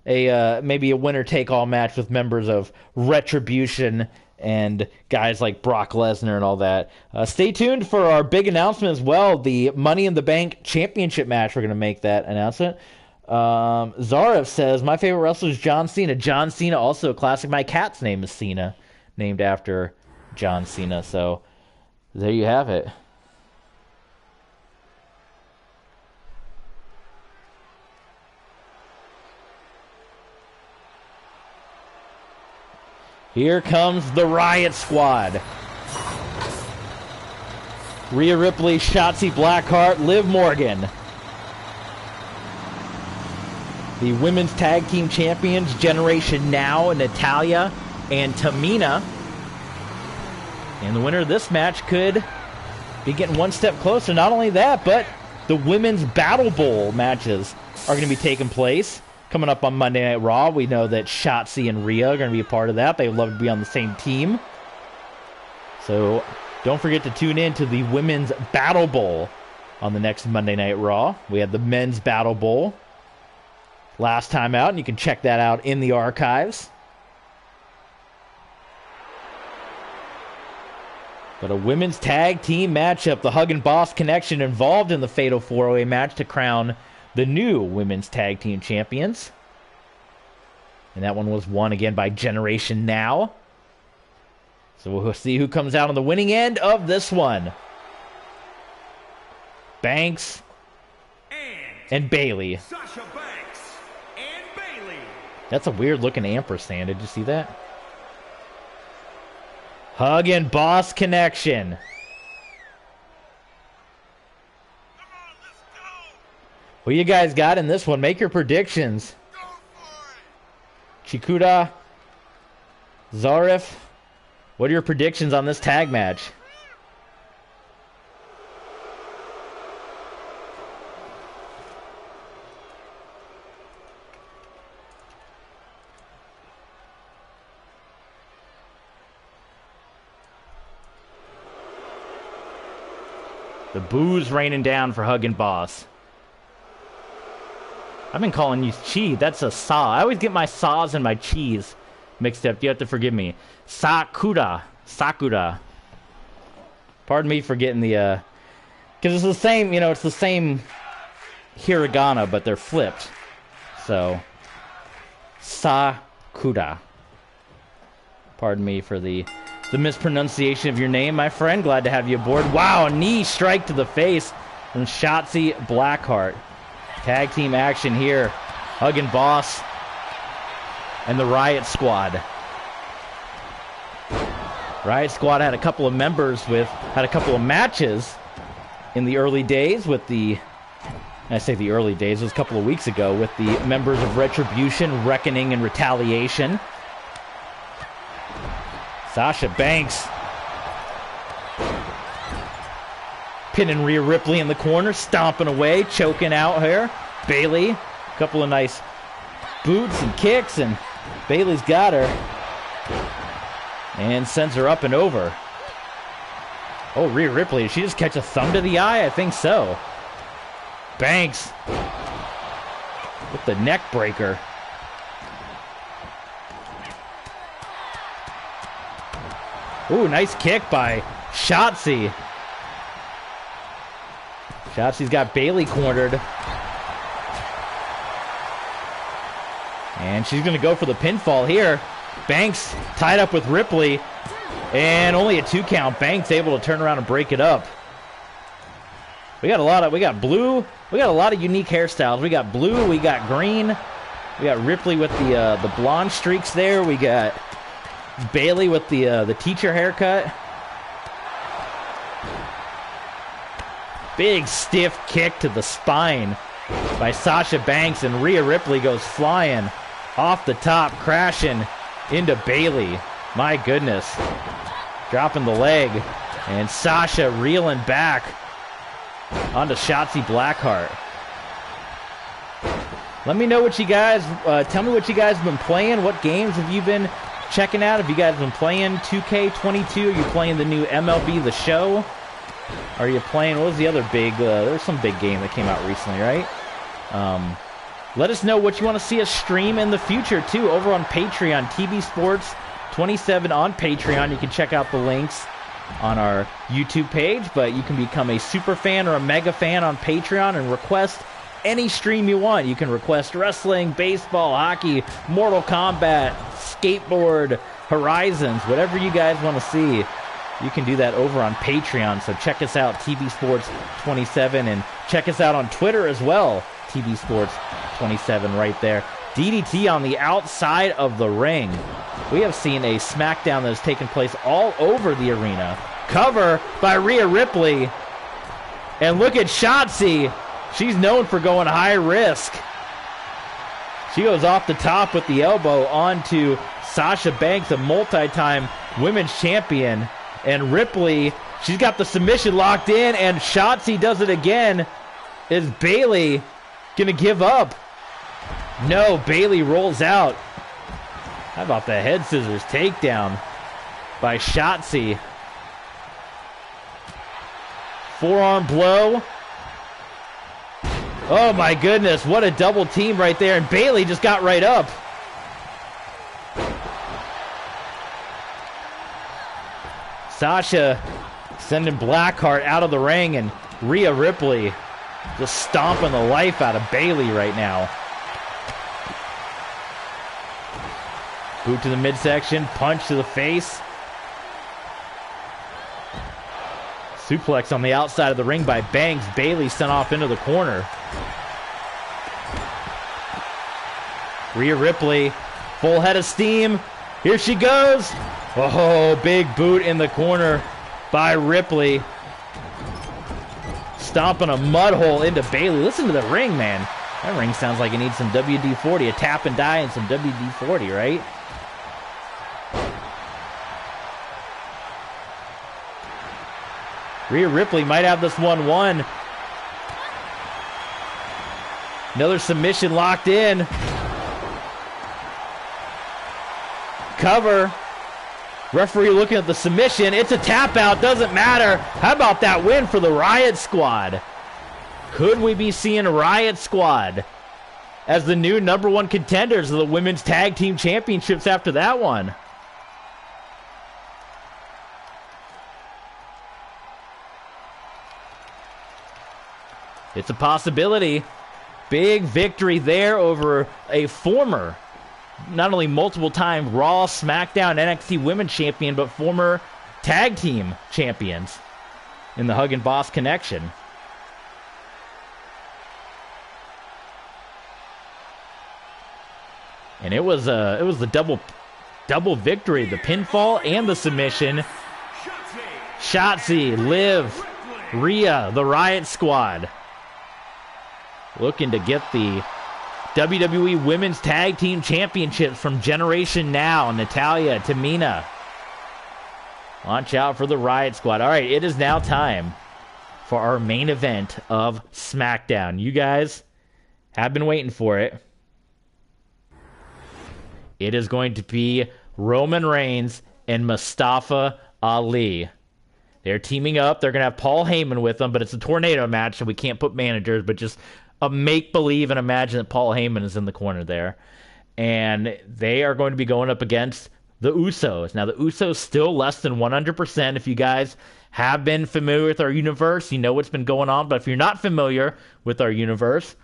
a maybe a winner-take-all match with members of Retribution and guys like Brock Lesnar and all that. Stay tuned for our big announcement as well, the Money in the Bank Championship match. We're going to make that announcement. Zarev says, my favorite wrestler is John Cena. John Cena, also a classic. My cat's name is Cena, named after John Cena. So there you have it. Here comes the Riot Squad. Rhea Ripley, Shotzi Blackheart, Liv Morgan. The women's tag team champions, Generation Now, Natalya and Tamina. And the winner of this match could be getting one step closer. Not only that, but the women's Battle Bowl matches are going to be taking place. Coming up on Monday Night Raw, we know that Shotzi and Rhea are going to be a part of that. They would love to be on the same team. So don't forget to tune in to the Women's Battle Bowl on the next Monday Night Raw. We had the Men's Battle Bowl last time out, and you can check that out in the archives. But a women's tag team matchup, the Hug and Boss Connection involved in the Fatal 4-Way match to crown the new women's tag team champions. And that one was won again by Generation Now. So we'll see who comes out on the winning end of this one. Banks and Bailey. Sasha Banks and Bailey. That's a weird looking ampersand. Did you see that? Hug and Boss Connection. Who you guys got in this one? Make your predictions. Chikuda, Zarif, what are your predictions on this tag match? The booze raining down for Hug and Boss. I've been calling you cheese. That's a saw. I always get my saws and my cheese mixed up. You have to forgive me. Sakura. Pardon me for getting the, because it's the same, you know, it's the same hiragana, but they're flipped. So, Sakura. Pardon me for the mispronunciation of your name, my friend. Glad to have you aboard. Wow, a knee strike to the face from Shotzi Blackheart. Tag team action here. Hug and Boss and the Riot Squad. Riot Squad had a couple of matches in the early days with the, I say the early days, it was a couple of weeks ago, with the members of Retribution, Reckoning, and Retaliation. Sasha Banks Pinning Rhea Ripley in the corner, stomping away, choking out here. Bayley, a couple of nice boots and kicks, and Bayley's got her. And sends her up and over. Oh, Rhea Ripley, did she just catch a thumb to the eye? I think so. Banks with the neck breaker. Ooh, nice kick by Shotzi. Shotzi's got Bayley cornered. And she's going to go for the pinfall here. Banks tied up with Ripley. And only a 2 count. Banks able to turn around and break it up. We got blue. We got a lot of unique hairstyles. We got blue, we got green. We got Ripley with the blonde streaks there. We got Bayley with the teacher haircut. Big stiff kick to the spine by Sasha Banks, and Rhea Ripley goes flying off the top, crashing into Bayley. My goodness. Dropping the leg, and Sasha reeling back onto Shotzi Blackheart. Let me know what you guys, tell me what you guys have been playing. What games have you been checking out? Have you guys been playing 2K22? Are you playing the new MLB The Show? Are you playing, what was the other big, there's some big game that came out recently, right? Let us know what you want to see us stream in the future, too, over on Patreon, TV Sports 27 on Patreon. You can check out the links on our YouTube page, but you can become a super fan or a mega fan on Patreon and request any stream you want. You can request wrestling, baseball, hockey, Mortal Kombat, skateboard, Horizons, whatever you guys want to see. You can do that over on Patreon, so check us out, TV Sports 27, and check us out on Twitter as well, TV Sports 27 right there. DDT on the outside of the ring. We have seen a Smackdown that has taken place all over the arena. Cover by Rhea Ripley. And look at Shotzi. She's known for going high risk. She goes off the top with the elbow onto Sasha Banks, a multi-time women's champion. And Ripley, she's got the submission locked in, and Shotzi does it again. Is Bayley going to give up? No, Bayley rolls out. How about the head scissors takedown by Shotzi? Forearm blow. Oh my goodness, what a double team right there. And Bayley just got right up. Sasha sending Blackheart out of the ring, and Rhea Ripley just stomping the life out of Bayley right now. Boot to the midsection, punch to the face. Suplex on the outside of the ring by Banks. Bayley sent off into the corner. Rhea Ripley, full head of steam. Here she goes. Oh, big boot in the corner by Ripley. Stomping a mud hole into Bayley. Listen to the ring, man. That ring sounds like it needs some WD-40, a tap and die and some WD-40, right? Rhea Ripley might have this one won. Another submission locked in. Cover. Referee looking at the submission. It's a tap out. Doesn't matter. How about that win for the Riot Squad? Could we be seeing Riot Squad as the new #1 contenders of the Women's Tag Team Championships after that one? It's a possibility. Big victory there over a former, not only multiple-time Raw, SmackDown, NXT Women's Champion, but former tag team champions in the Hug and Boss connection. And it was the double victory, the pinfall and the submission. Shotzi, Liv, Rhea, the Riot Squad, looking to get the WWE Women's Tag Team Championships from Generation Now. Natalya, Tamina. Watch out for the Riot Squad. All right, it is now time for our main event of SmackDown. You guys have been waiting for it. It is going to be Roman Reigns and Mustafa Ali. They're teaming up. They're going to have Paul Heyman with them, but it's a tornado match, so we can't put managers, but just a make-believe and imagine that Paul Heyman is in the corner there. And they are going to be going up against the Usos. Now, the Usos still less than 100%. If you guys have been familiar with our universe, you know what's been going on. But if you're not familiar with our universe,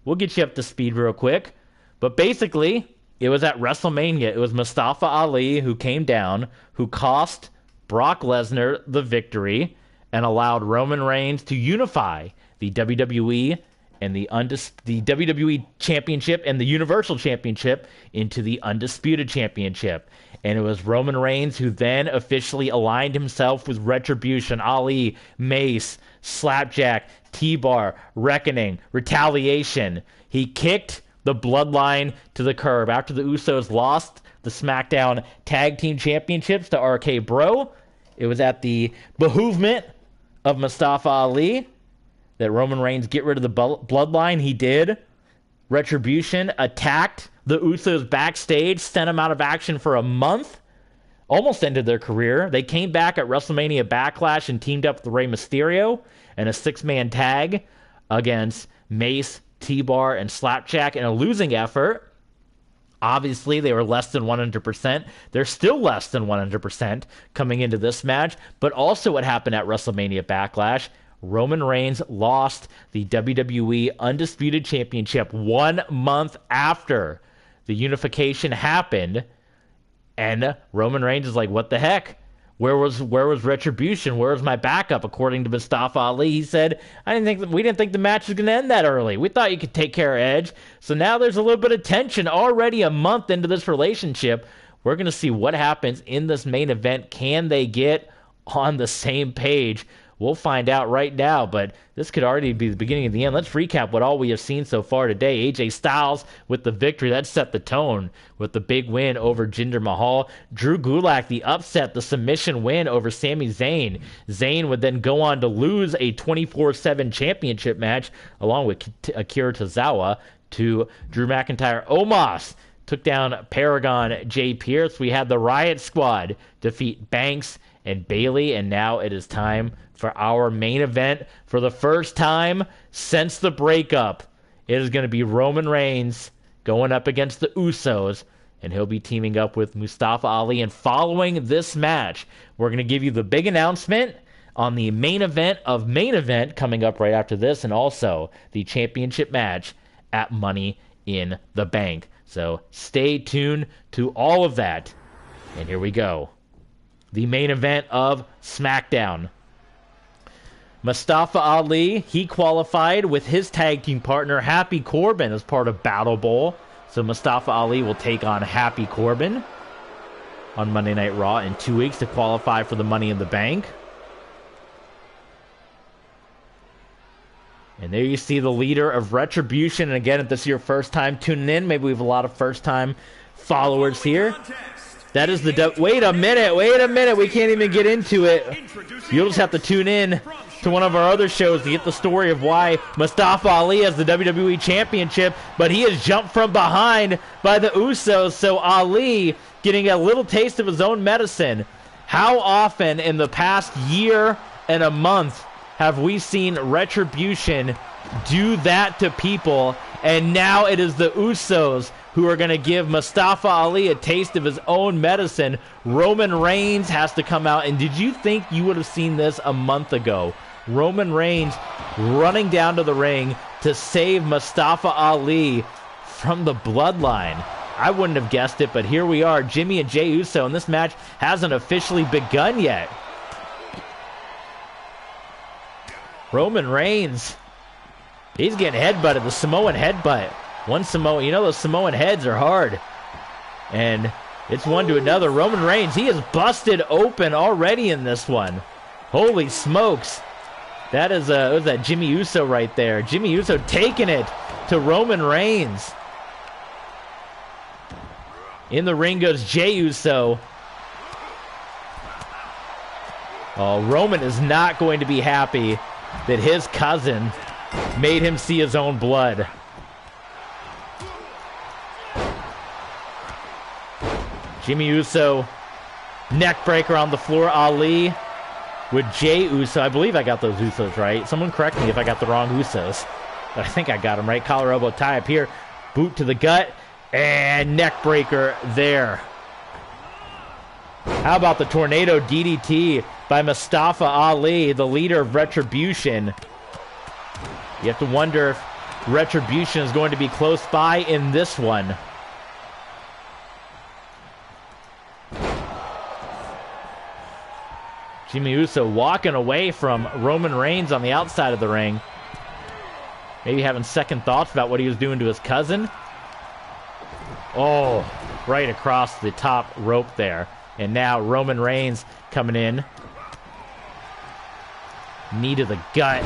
we'll get you up to speed real quick. But basically, it was at WrestleMania. It was Mustafa Ali who came down, who cost Brock Lesnar the victory and allowed Roman Reigns to unify the WWE and the WWE Championship and the Universal Championship into the Undisputed Championship. And it was Roman Reigns who then officially aligned himself with Retribution, Ali, Mace, Slapjack, T-Bar, Reckoning, Retaliation. He kicked the Bloodline to the curb. After the Usos lost the SmackDown Tag Team Championships to RK Bro, it was at the behoovement of Mustafa Ali that Roman Reigns get rid of the Bloodline. He did. Retribution attacked the Usos backstage, sent them out of action for a month, almost ended their career. They came back at WrestleMania Backlash and teamed up with Rey Mysterio in a six-man tag against Mace, T-Bar, and Slapjack in a losing effort. Obviously, they were less than 100%. They're still less than 100% coming into this match. But also what happened at WrestleMania Backlash, Roman Reigns lost the WWE Undisputed Championship 1 month after the unification happened. And Roman Reigns is like, what the heck? Where was Retribution? Where was my backup? According to Mustafa Ali, he said, we didn't think the match was going to end that early. We thought you could take care of Edge. So now there's a little bit of tension already a month into this relationship. We're going to see what happens in this main event. Can they get on the same page? We'll find out right now, but this could already be the beginning of the end. Let's recap what all we have seen so far today. AJ Styles with the victory. That set the tone with the big win over Jinder Mahal. Drew Gulak, the upset, the submission win over Sami Zayn. Zayn would then go on to lose a 24/7 championship match along with Akira Tozawa to Drew McIntyre. Omos took down Paragon Jay Pierce. We had the Riot Squad defeat Banks and Bailey, and now it is time for our main event. For the first time since the breakup, it is going to be Roman Reigns going up against the Usos, and he'll be teaming up with Mustafa Ali. And following this match, we're going to give you the big announcement on the main event of main event coming up right after this, and also the championship match at Money in the Bank. So stay tuned to all of that. And here we go. The main event of SmackDown. Mustafa Ali, he qualified with his tag team partner Happy Corbin as part of Battle Bowl. So Mustafa Ali will take on Happy Corbin on Monday Night Raw in 2 weeks to qualify for the Money in the Bank. And there you see the leader of Retribution. And again, if this is your first time tuning in, maybe we have a lot of first-time followers here. That is the... Wait a minute. We can't even get into it. You'll just have to tune in to one of our other shows to get the story of why Mustafa Ali has the WWE Championship, but he is jumped from behind by the Usos. So Ali getting a little taste of his own medicine. How often in the past year and a month have we seen Retribution do that to people? And now it is the Usos who are going to give Mustafa Ali a taste of his own medicine. Roman Reigns has to come out. And did you think you would have seen this a month ago? Roman Reigns running down to the ring to save Mustafa Ali from the Bloodline. I wouldn't have guessed it, but here we are, Jimmy and Jey Uso, and this match hasn't officially begun yet. Roman Reigns, he's getting headbutted, the Samoan headbutt. One Samoan, you know those Samoan heads are hard. And it's one to another. Roman Reigns, he is busted open already in this one. Holy smokes. That is was that Jimmy Uso right there. Jimmy Uso taking it to Roman Reigns. In the ring goes Jey Uso. Oh, Roman is not going to be happy that his cousin made him see his own blood. Jimmy Uso, neck breaker on the floor. Ali with Jey Uso. I believe I got those Usos right. Someone correct me if I got the wrong Usos. But I think I got them right. Collar elbow tie up here. Boot to the gut. And neck breaker there. How about the tornado DDT by Mustafa Ali, the leader of Retribution? You have to wonder if Retribution is going to be close by in this one. Jimmy Uso walking away from Roman Reigns on the outside of the ring. Maybe having second thoughts about what he was doing to his cousin. Oh, right across the top rope there. And now Roman Reigns coming in. Knee to the gut.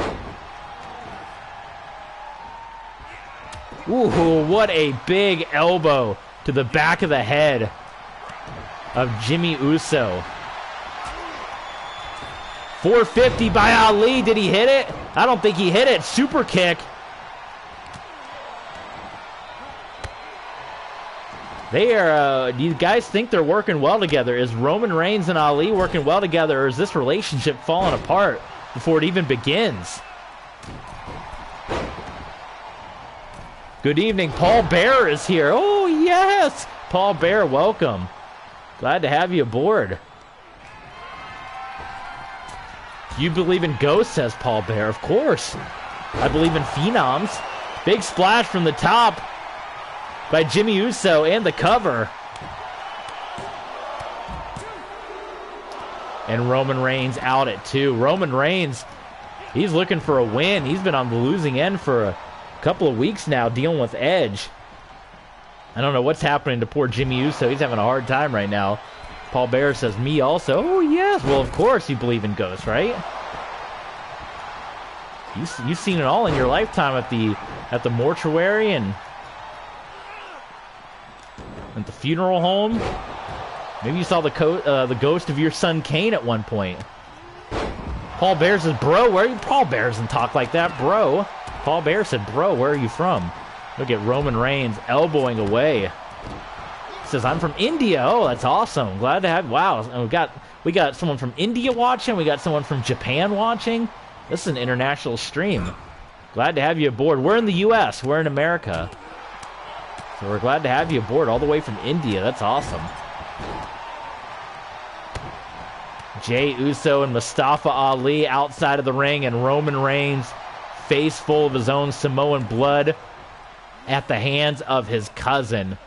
Ooh, what a big elbow to the back of the head of Jimmy Uso. 450 by Ali. Did he hit it? I don't think he hit it. Super kick. They are, do you guys think they're working well together? Is Roman Reigns and Ali working well together, or is this relationship falling apart before it even begins? Good evening. Paul Bearer is here. Oh, yes. Paul Bearer, welcome. Glad to have you aboard. You believe in ghosts, says Paul Bearer. Of course. I believe in phenoms. Big splash from the top by Jimmy Uso and the cover. And Roman Reigns out at 2. Roman Reigns, he's looking for a win. He's been on the losing end for a couple of weeks now, dealing with Edge. I don't know what's happening to poor Jimmy Uso. He's having a hard time right now. Paul Bearer says, me also. Oh, yes. Well, of course you believe in ghosts, right? You've seen it all in your lifetime at the mortuary and at the funeral home. Maybe you saw the ghost of your son Kane at one point. Paul Bearer says, bro, where are you? Paul Bearer doesn't talk like that, bro. Paul Bearer said, bro, where are you from? Look at Roman Reigns elbowing away. He says, I'm from India. Oh, that's awesome. Glad to have, wow. And we got someone from India watching. We got someone from Japan watching. This is an international stream. Glad to have you aboard. We're in the U.S. We're in America. So we're glad to have you aboard all the way from India. That's awesome. Jey Uso and Mustafa Ali outside of the ring, and Roman Reigns, face full of his own Samoan blood, at the hands of his cousin.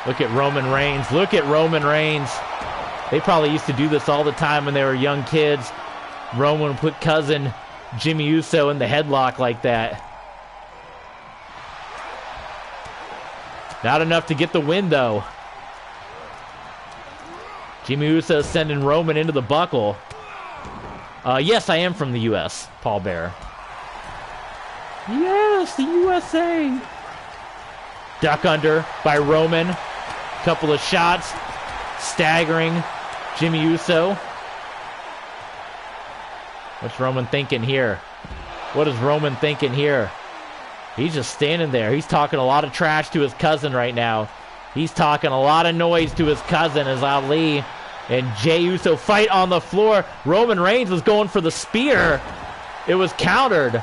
Look at Roman Reigns. Look at Roman Reigns. They probably used to do this all the time when they were young kids. Roman would put cousin Jimmy Uso in the headlock like that. Not enough to get the win, though. Jimmy Uso sending Roman into the buckle. Yes, I am from the U.S., Paul Bearer. Yes, the USA. Duck under by Roman. Couple of shots. Staggering Jimmy Uso. What's Roman thinking here? What is Roman thinking here? He's just standing there. He's talking a lot of trash to his cousin right now. He's talking a lot of noise to his cousin as Ali and Jey Uso fight on the floor. Roman Reigns was going for the spear. It was countered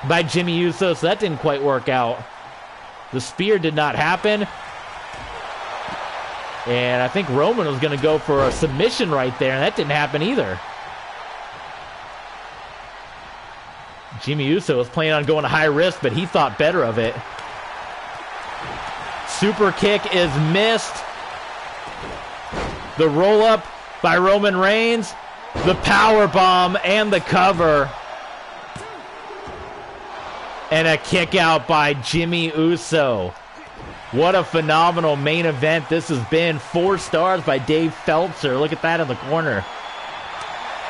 by Jimmy Uso, so that didn't quite work out. The spear did not happen. And I think Roman was going to go for a submission right there, and that didn't happen either. Jimmy Uso was planning on going to high risk, but he thought better of it. Super kick is missed. The roll-up by Roman Reigns. The power bomb and the cover. And a kick out by Jimmy Uso. What a phenomenal main event this has been. 4 stars by Dave Feltzer. Look at that in the corner.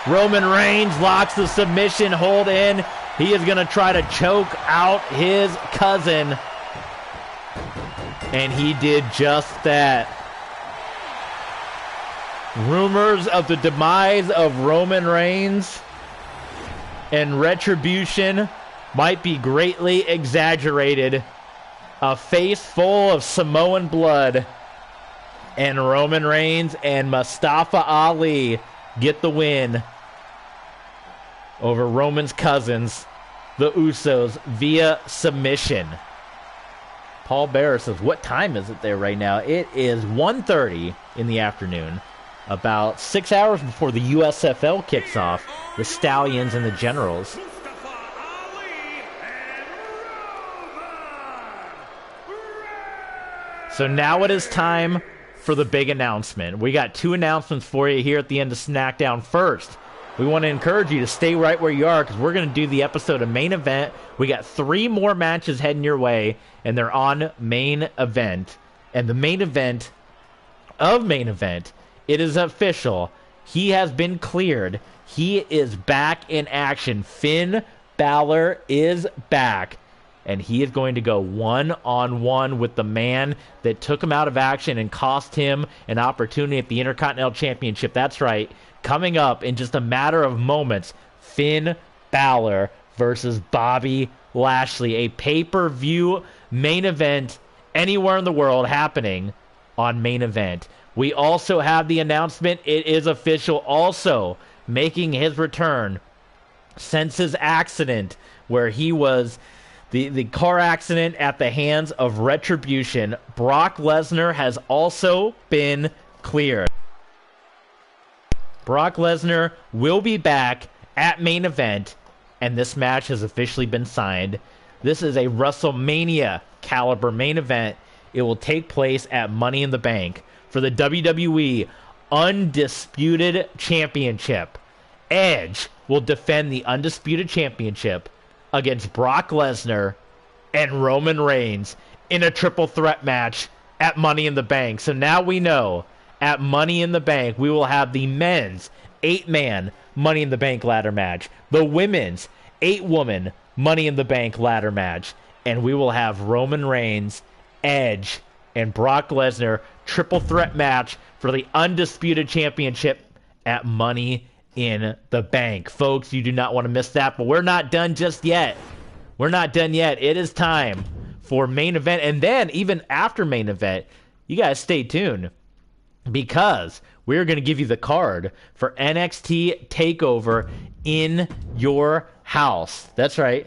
Roman Reigns locks the submission hold in. He is going to try to choke out his cousin. And he did just that. Rumors of the demise of Roman Reigns and retribution might be greatly exaggerated. A face full of Samoan blood. And Roman Reigns and Mustafa Ali get the win over Roman's cousins, the Usos, via submission. Paul Bearer says, what time is it there right now? It is 1:30 in the afternoon. About 6 hours before the USFL kicks off. The Stallions and the Generals. So now it is time for the big announcement. We got 2 announcements for you here at the end of Smackdown. First, we want to encourage you to stay right where you are because we're going to do the episode of Main Event. We got 3 more matches heading your way, and they're on Main Event. And the main event of Main Event, it is official. He has been cleared. He is back in action. Finn Balor is back. And he is going to go one-on-one with the man that took him out of action and cost him an opportunity at the Intercontinental Championship. That's right. Coming up in just a matter of moments, Finn Balor versus Bobby Lashley. A pay-per-view main event anywhere in the world happening on Main Event. We also have the announcement. It is official. Also making his return since his accident where he was... The car accident at the hands of Retribution. Brock Lesnar has also been cleared. Brock Lesnar will be back at Main Event, and this match has officially been signed. This is a WrestleMania caliber main event. It will take place at Money in the Bank for the WWE Undisputed Championship. Edge will defend the Undisputed Championship against Brock Lesnar and Roman Reigns in a triple threat match at Money in the Bank. So now we know at Money in the Bank we will have the men's 8-man Money in the Bank ladder match, the women's 8-woman Money in the Bank ladder match, and we will have Roman Reigns, Edge, and Brock Lesnar triple threat match for the Undisputed Championship at Money in the Bank. Folks, you do not want to miss that, but we're not done just yet. We're not done yet. It is time for Main Event, and then even after Main Event, you guys stay tuned because we're going to give you the card for NXT TakeOver in your house. That's right.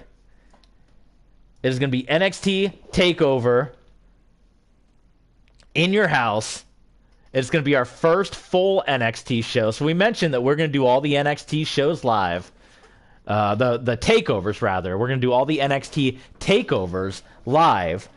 It is going to be NXT TakeOver in your house. It's going to be our first full NXT show. So we mentioned that we're going to do all the NXT shows live. The takeovers, rather. We're going to do all the NXT takeovers live.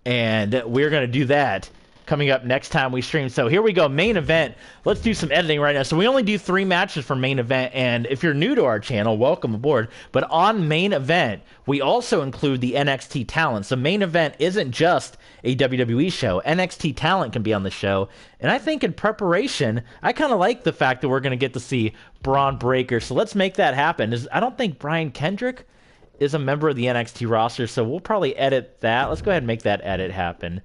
And we're going to do that coming up next time we stream. So here we go. Main Event. Let's do some editing right now. So we only do 3 matches for Main Event. And if you're new to our channel, welcome aboard. But on Main Event, we also include the NXT talent. So Main Event isn't just a WWE show. NXT talent can be on the show. And I think in preparation, I kind of like the fact that we're going to get to see Braun Breaker. So let's make that happen. I don't think Brian Kendrick is a member of the NXT roster, so we'll probably edit that. Let's go ahead and make that edit happen.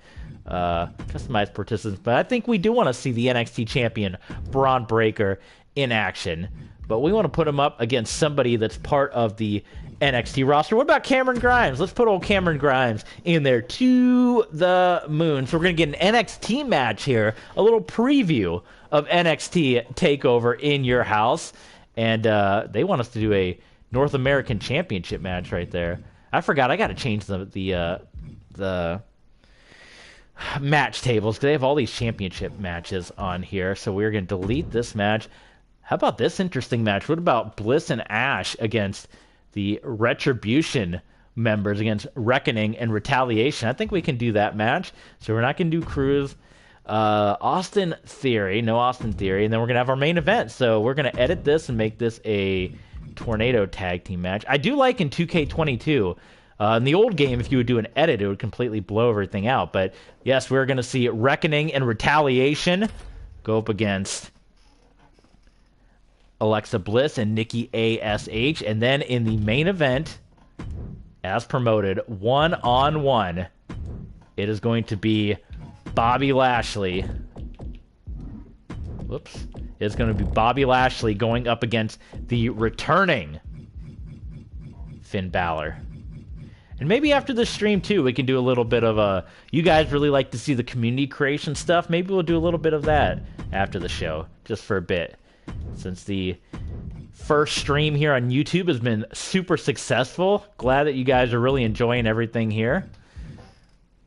Customize participants. But I think we do want to see the NXT champion, Braun Breaker, in action. But we want to put him up against somebody that's part of the NXT roster. What about Cameron Grimes? Let's put old Cameron Grimes in there to the moon. So we're going to get an NXT match here. A little preview of NXT TakeOver in your house. And they want us to do a North American Championship match right there. I forgot. I got to change the match tables because they have all these championship matches on here. So we're going to delete this match. How about this interesting match? What about Bliss and Ash against the Retribution members, against Reckoning and Retaliation? I think we can do that match. So we're not going to do Cruz. Austin Theory. No Austin Theory. And then we're going to have our main event. So we're going to edit this and make this a Tornado tag team match. I do like in 2K22. In the old game, if you would do an edit, it would completely blow everything out. But yes, we're going to see Reckoning and Retaliation go up against Alexa Bliss and Nikki ASH. And then in the main event, as promoted, one-on-one, it is going to be Bobby Lashley. Whoops. It's going to be Bobby Lashley going up against the returning Finn Balor. And maybe after the stream, too, we can do a little bit of a... You guys really like to see the community creation stuff. Maybe we'll do a little bit of that after the show, just for a bit. Since the first stream here on YouTube has been super successful. Glad that you guys are really enjoying everything here.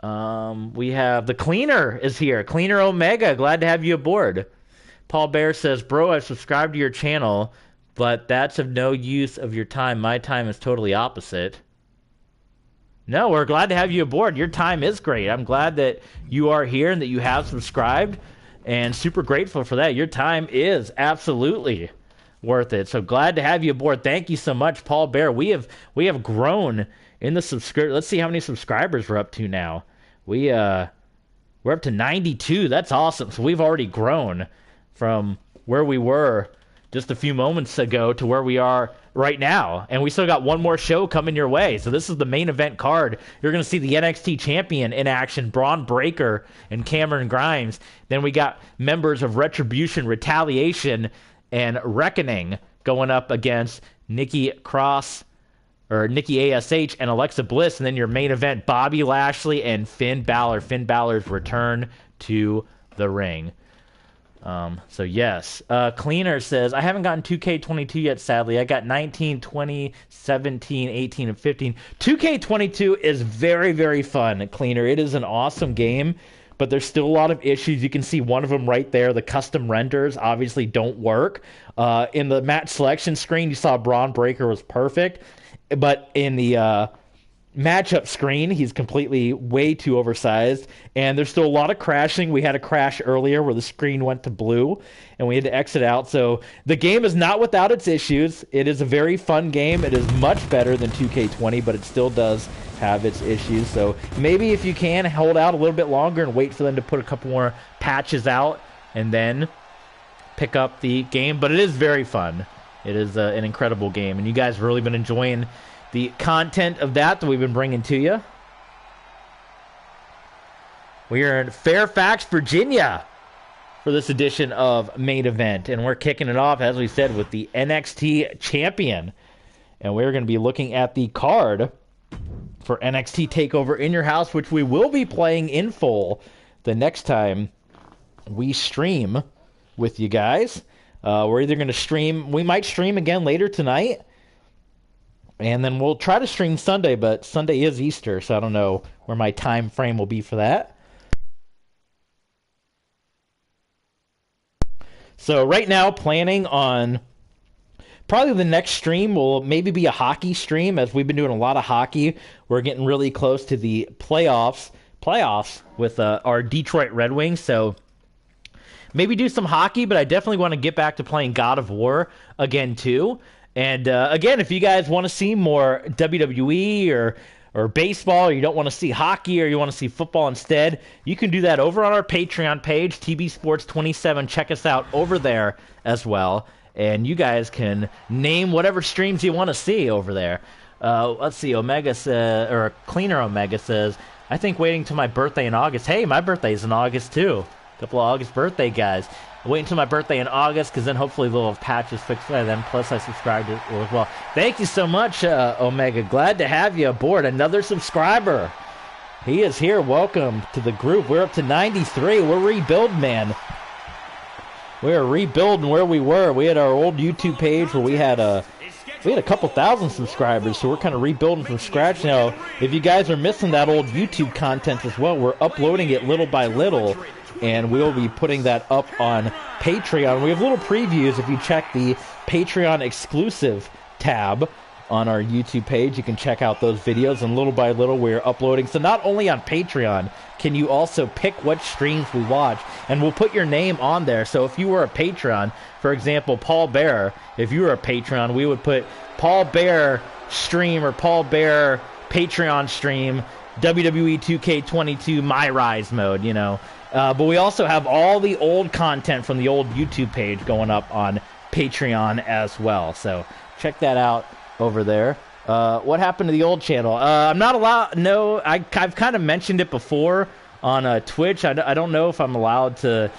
We have the Cleaner is here. Cleaner Omega, glad to have you aboard. Paul Bear says, bro, I've subscribed to your channel, but that's of no use of your time. My time is totally opposite. No, we're glad to have you aboard. Your time is great. I'm glad that you are here and that you have subscribed, and super grateful for that. Your time is absolutely worth it. So glad to have you aboard. Thank you so much, Paul Bear. We have grown in the subscribe. Let's see how many subscribers we're up to now. We're up to 92. That's awesome. So we've already grown from where we were just a few moments ago to where we are right now. And we still got one more show coming your way. So this is the main event card. You're going to see the NXT champion in action, Braun Breaker and Cameron Grimes. Then we got members of Retribution, Retaliation, and Reckoning going up against Nikki ASH and Alexa Bliss. And then your main event, Bobby Lashley and Finn Balor. Finn Balor's return to the ring. So yes, Cleaner says, I haven't gotten 2K22 yet, sadly. I got 19, 20, 17, 18, and 15. 2K22 is very, very fun, Cleaner. It is an awesome game, but there's still a lot of issues. You can see one of them right there. The custom renders obviously don't work. In the match selection screen, you saw Braun Breaker was perfect, but in the matchup screen, he's completely way too oversized, and there's still a lot of crashing. We had a crash earlier where the screen went to blue and we had to exit out. So the game is not without its issues. It is a very fun game. It is much better than 2K20, but it still does have its issues. So maybe if you can, hold out a little bit longer and wait for them to put a couple more patches out and then pick up the game. But it is very fun. It is an incredible game, and you guys have really been enjoying the content of that we've been bringing to you. We are in Fairfax, Virginia for this edition of Main Event. And we're kicking it off, as we said, with the NXT Champion. And we're going to be looking at the card for NXT TakeOver in Your House, which we will be playing in full the next time we stream with you guys. We're either going to stream, we might stream again later tonight, and then we'll try to stream Sunday, but Sunday is Easter, so I don't know where my time frame will be for that. So right now, planning on probably the next stream will maybe be a hockey stream, as we've been doing a lot of hockey. We're getting really close to the playoffs with our Detroit Red Wings, so maybe do some hockey, but I definitely want to get back to playing God of War again, too. And again, if you guys want to see more WWE or baseball, or you don't want to see hockey, or you want to see football instead, you can do that over on our Patreon page, TB Sports 27. Check us out over there as well. And you guys can name whatever streams you want to see over there. Let's see, Omega says, or Cleaner Omega says, I think waiting till my birthday in August. Hey, my birthday's in August too. Couple of August birthday guys. Wait until my birthday in August, because then hopefully they'll have patches fixed by then. Plus, I subscribed as well. Thank you so much, Omega. Glad to have you aboard. Another subscriber. He is here. Welcome to the group. We're up to 93. We're rebuilding, man. We're rebuilding where we were. We had our old YouTube page where we had a couple thousand subscribers, so we're kind of rebuilding from scratch now. If you guys are missing that old YouTube content as well, we're uploading it little by little, and we'll be putting that up on Patreon. We have little previews. If you check the Patreon exclusive tab on our YouTube page, you can check out those videos, and little by little we're uploading. So not only on Patreon can you also pick what streams we watch, and we'll put your name on there. So if you were a Patreon, for example, Paul Bear, if you were a Patreon, we would put Paul Bear stream or Paul Bear Patreon stream, WWE2K22 My Rise mode, you know. But we also have all the old content from the old YouTube page going up on Patreon as well. So check that out over there. What happened to the old channel? I'm not allowed. No, I've kind of mentioned it before on Twitch. I don't know if I'm allowed to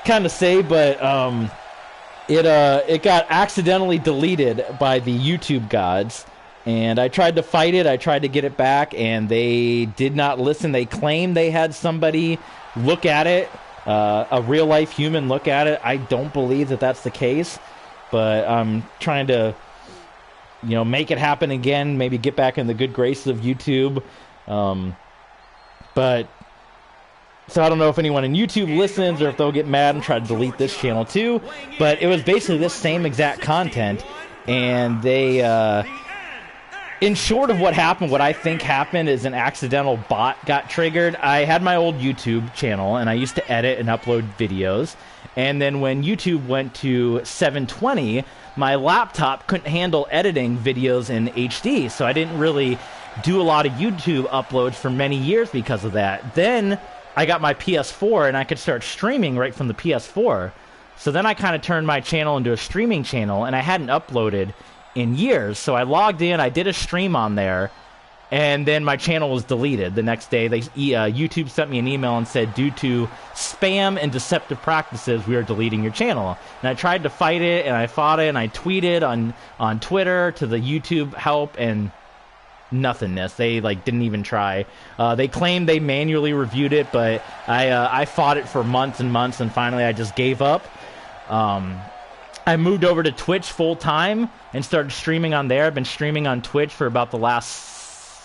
kind of say, but it got accidentally deleted by the YouTube gods. And I tried to fight it. I tried to get it back, and they did not listen. They claimed they had somebody look at it, a real-life human look at it. I don't believe that that's the case, but I'm trying to, make it happen again, maybe get back in the good graces of YouTube. So I don't know if anyone in YouTube listens or if they'll get mad and try to delete this channel too. But it was basically this same exact content, and they... in short of what happened, what I think happened is an accidental bot got triggered. I had my old YouTube channel, and I used to edit and upload videos. And then when YouTube went to 720, my laptop couldn't handle editing videos in HD. So I didn't really do a lot of YouTube uploads for many years because of that. Then I got my PS4, and I could start streaming right from the PS4. So then I kind of turned my channel into a streaming channel, and I hadn't uploaded in years. So I logged in, I did a stream on there, and then my channel was deleted. The next day, YouTube sent me an email and said, due to spam and deceptive practices, we are deleting your channel. And I tried to fight it, and I fought it, and I tweeted on Twitter to the YouTube help, and nothingness. They didn't even try. They claimed they manually reviewed it, but I fought it for months and months, and finally I just gave up. I moved over to Twitch full-time and started streaming on there. I've been streaming on Twitch for about the last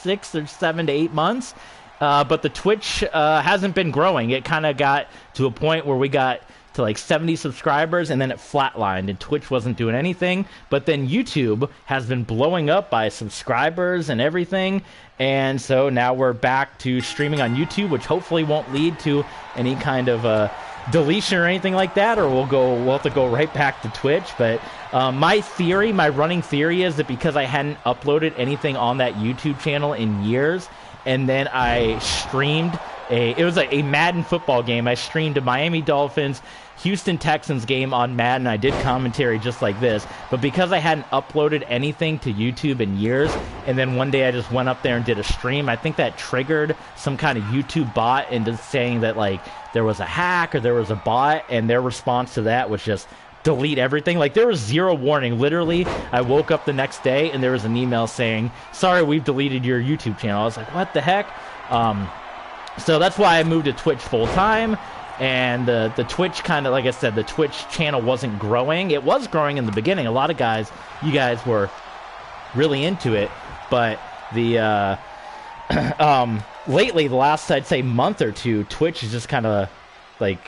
6 or 7 to 8 months. But the Twitch hasn't been growing. It kind of got to a point where we got to 70 subscribers, and then it flatlined, and Twitch wasn't doing anything. But then YouTube has been blowing up by subscribers and everything. And so now we're back to streaming on YouTube, which hopefully won't lead to any kind of... deletion or anything like that, or we'll have to go right back to Twitch. But my running theory is that because I hadn't uploaded anything on that YouTube channel in years, and then I streamed it was a Madden football game. I streamed a Miami Dolphins Houston Texans game on Madden. I did commentary just like this, but because I hadn't uploaded anything to YouTube in years, and then one day I just went up there and did a stream, I think that triggered some kind of YouTube bot into saying that there was a hack or there was a bot, and their response to that was just delete everything. There was zero warning. Literally, I woke up the next day and there was an email saying, sorry, we've deleted your YouTube channel. I was like, what the heck? So that's why I moved to Twitch full-time. And the Twitch like I said, the Twitch channel wasn't growing. It was growing in the beginning. A lot of you guys were really into it. But the lately, the last, I'd say, month or two, Twitch is just kind of like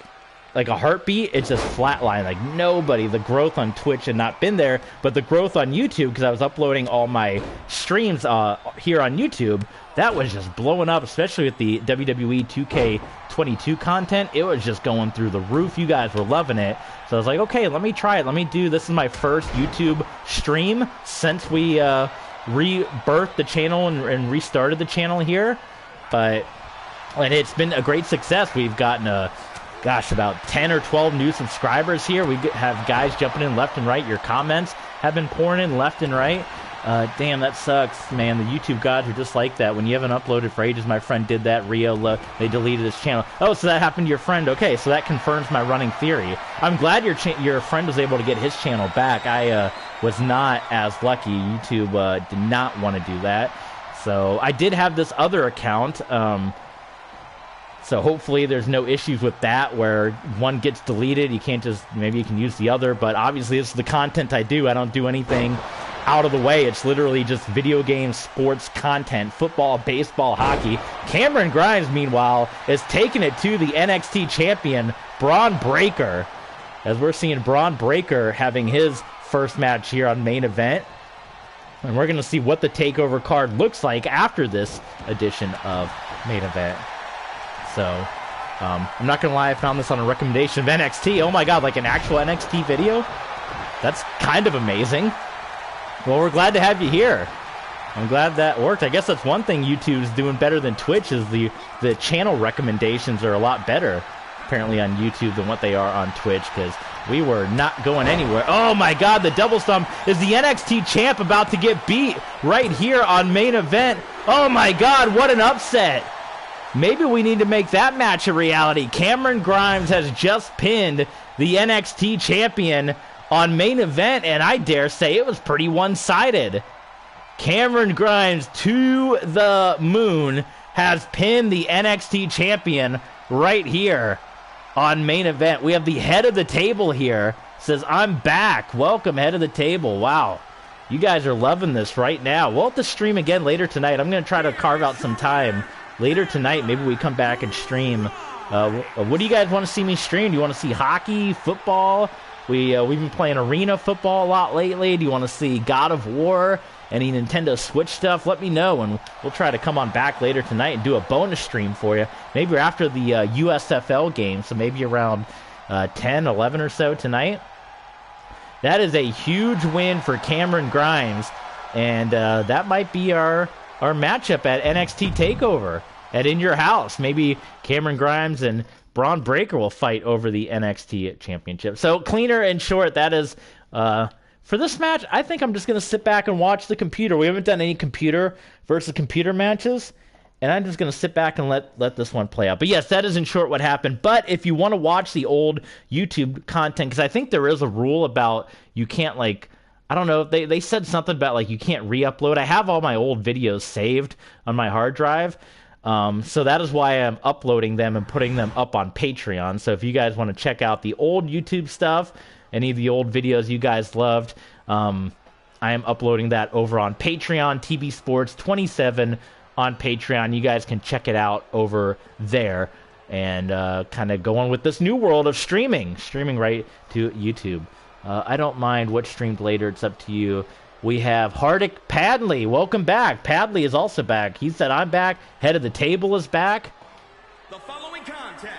a heartbeat. It's just flatline. The growth on Twitch had not been there, but the growth on YouTube, because I was uploading all my streams here on YouTube, that was just blowing up, especially with the WWE2K22 content. It was just going through the roof. You guys were loving it. So I was like, okay, let me try it. This is my first YouTube stream since we rebirthed the channel and restarted the channel here. And it's been a great success. We've gotten about 10 or 12 new subscribers here. We have guys jumping in left and right. Your comments have been pouring in left and right. Damn, that sucks, man. The YouTube gods are just like that. When you haven't uploaded for ages, my friend did that. Rio, they deleted his channel. Oh, so that happened to your friend. Okay, so that confirms my running theory. I'm glad your friend was able to get his channel back. I was not as lucky. YouTube did not want to do that. So I did have this other account. So hopefully there's no issues with that where one gets deleted. You can't maybe you can use the other. But obviously this is the content I do. I don't do anything out of the way. It's literally just video game sports content, football, baseball, hockey. Cameron Grimes, meanwhile, is taking it to the NXT champion, Braun Breaker, as we're seeing Braun Breaker having his first match here on Main Event. And we're going to see what the TakeOver card looks like after this edition of Main Event. So, I'm not going to lie, I found this on a recommendation of NXT. Oh my god, an actual NXT video? That's kind of amazing. Well, we're glad to have you here. I'm glad that worked. I guess that's one thing YouTube's doing better than Twitch is the channel recommendations are a lot better, apparently, on YouTube than what they are on Twitch, because we were not going anywhere. Oh my god, the double stomp. Is the NXT champ about to get beat right here on Main Event? Oh my god, what an upset. maybe we need to make that match a reality. Cameron Grimes has just pinned the NXT champion on Main Event, and I dare say it was pretty one-sided. Cameron Grimes to the moon has pinned the NXT champion right here on Main Event. We have the head of the table here. Says, I'm back. Welcome, head of the table. Wow. You guys are loving this right now. We'll have to stream again later tonight. I'm going to try to carve out some time later tonight. Maybe we come back and stream. What do you guys want to see me stream? Do you want to see hockey, football? We've been playing arena football a lot lately. Do you want to see God of War? Any Nintendo Switch stuff? Let me know, and we'll try to come on back later tonight and do a bonus stream for you. Maybe after the USFL game, so maybe around 10, 11 or so tonight. That is a huge win for Cameron Grimes, and that might be our matchup at NXT TakeOver at In Your House. Maybe Cameron Grimes and Braun Breaker will fight over the NXT Championship. So, cleaner and short, that is... for this match, I think I'm just going to sit back and watch the computer. We haven't done any computer versus computer matches, and I'm just going to sit back and let this one play out. But yes, that is in short what happened. But if you want to watch the old YouTube content, because I think there is a rule about you can't, like, I don't know, they said something about, like, you can't re-upload. I have all my old videos saved on my hard drive, so that is why I'm uploading them and putting them up on Patreon. So if you guys want to check out the old YouTube stuff, any of the old videos you guys loved, I am uploading that over on Patreon, TB Sports 27 on Patreon. You guys can check it out over there and kind of go on with this new world of streaming right to YouTube. I don't mind what streamed later. It's up to you. We have Hardik Padley. Welcome back. Padley is also back. He said, I'm back. Head of the table is back. The following contest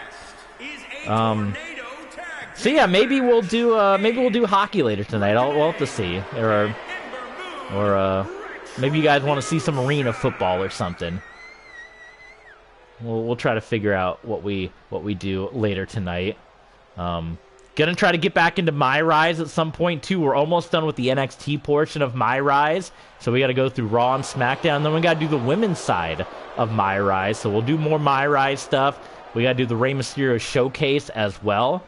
is a tornado tag. So yeah, maybe we'll do hockey later tonight. We'll have to see, or maybe you guys want to see some arena football or something. We'll try to figure out what we do later tonight. Gonna try to get back into My Rise at some point too. We're almost done with the NXT portion of My Rise, so we got to go through Raw and SmackDown. Then we got to do the women's side of My Rise, so we'll do more My Rise stuff. We got to do the Rey Mysterio showcase as well.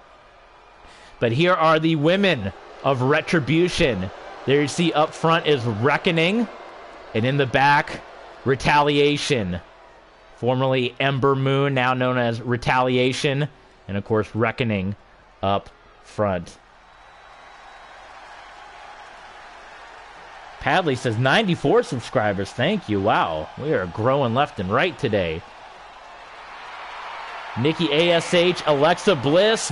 But here are the women of Retribution. There you see up front is Reckoning, and in the back, Retaliation. Formerly Ember Moon, now known as Retaliation, and of course Reckoning up front. Padley says 94 subscribers. Thank you. Wow, we are growing left and right today. Nikki ASH, Alexa Bliss,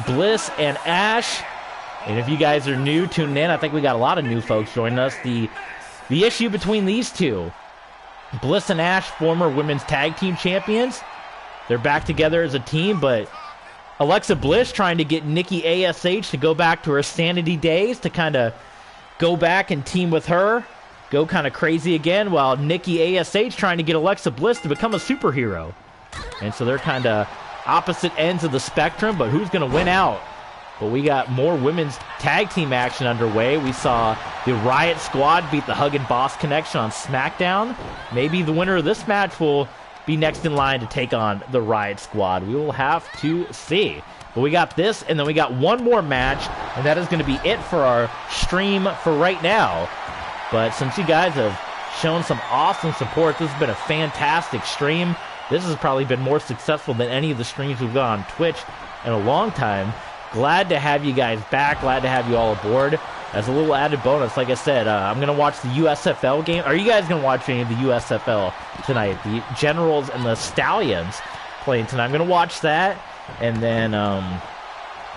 and Ash. And if you guys are new, tune in. I think we got a lot of new folks joining us. The issue between these two, Bliss and Ash, former women's tag team champions. They're back together as a team, but Alexa Bliss trying to get Nikki ASH to go back to her sanity days, to kind of go back and team with her, go kind of crazy again, while Nikki ASH trying to get Alexa Bliss to become a superhero. And so they're kind of opposite ends of the spectrum, but who's going to win out? But we got more women's tag team action underway. We saw the Riot Squad beat the Hug and Boss Connection on SmackDown. Maybe the winner of this match will be next in line to take on the Riot Squad. We will have to see. But we got this, and then we got one more match, and that is going to be it for our stream for right now. But since you guys have shown some awesome support, this has been a fantastic stream. This has probably been more successful than any of the streams we've done on Twitch in a long time. Glad to have you guys back. Glad to have you all aboard. As a little added bonus, like I said, I'm going to watch the USFL game. Are you guys going to watch any of the USFL tonight? The Generals and the Stallions playing tonight. I'm going to watch that. And then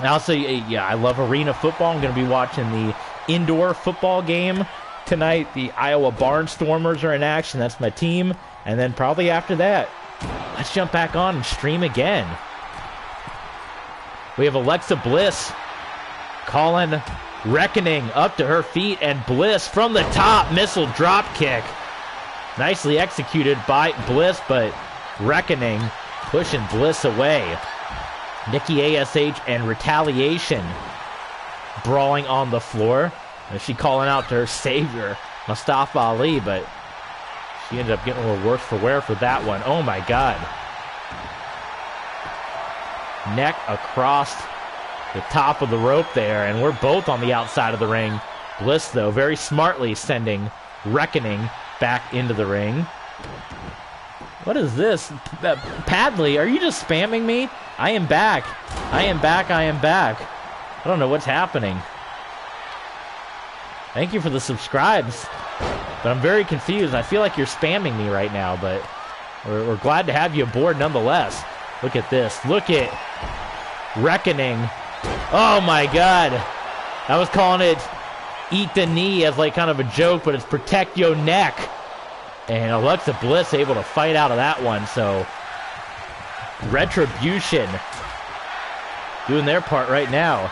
also, yeah, I love arena football. I'm going to be watching the indoor football game tonight. The Iowa Barnstormers are in action. That's my team. And then probably after that, let's jump back on and stream again. We have Alexa Bliss calling Reckoning up to her feet, and Bliss from the top, missile drop kick. Nicely executed by Bliss, but Reckoning pushing Bliss away. Nikki ASH and Retaliation brawling on the floor. And she calling out to her savior, Mustafa Ali, but she ended up getting a little worse for wear for that one. Oh my God. neck across the top of the rope there, and we're both on the outside of the ring. Bliss, though, very smartly sending Reckoning back into the ring. What is this? Padley, are you just spamming me? I am back. I am back. I am back. I don't know what's happening. Thank you for the subscribes. But I'm very confused. I feel like you're spamming me right now, but we're glad to have you aboard nonetheless. Look at this. Look at Reckoning. Oh my God. I was calling it eat the knee as like kind of a joke, but it's protect your neck. And Alexa Bliss able to fight out of that one. So Retribution doing their part right now.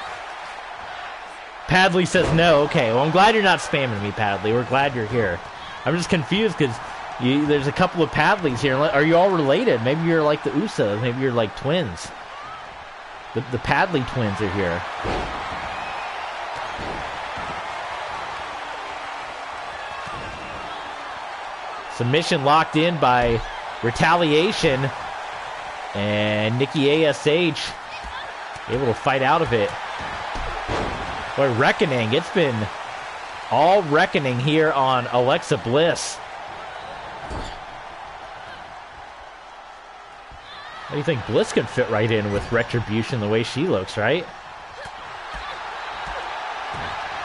Padley says no. Okay, well, I'm glad you're not spamming me, Padley. We're glad you're here. I'm just confused because there's a couple of Padleys here. Are you all related? Maybe you're like the Usos. Maybe you're like twins. The Padley twins are here. Submission locked in by Retaliation. And Nikki ASH able to fight out of it. Boy, Reckoning. It's been all Reckoning here on Alexa Bliss. What do you think? Bliss could fit right in with Retribution the way she looks, right?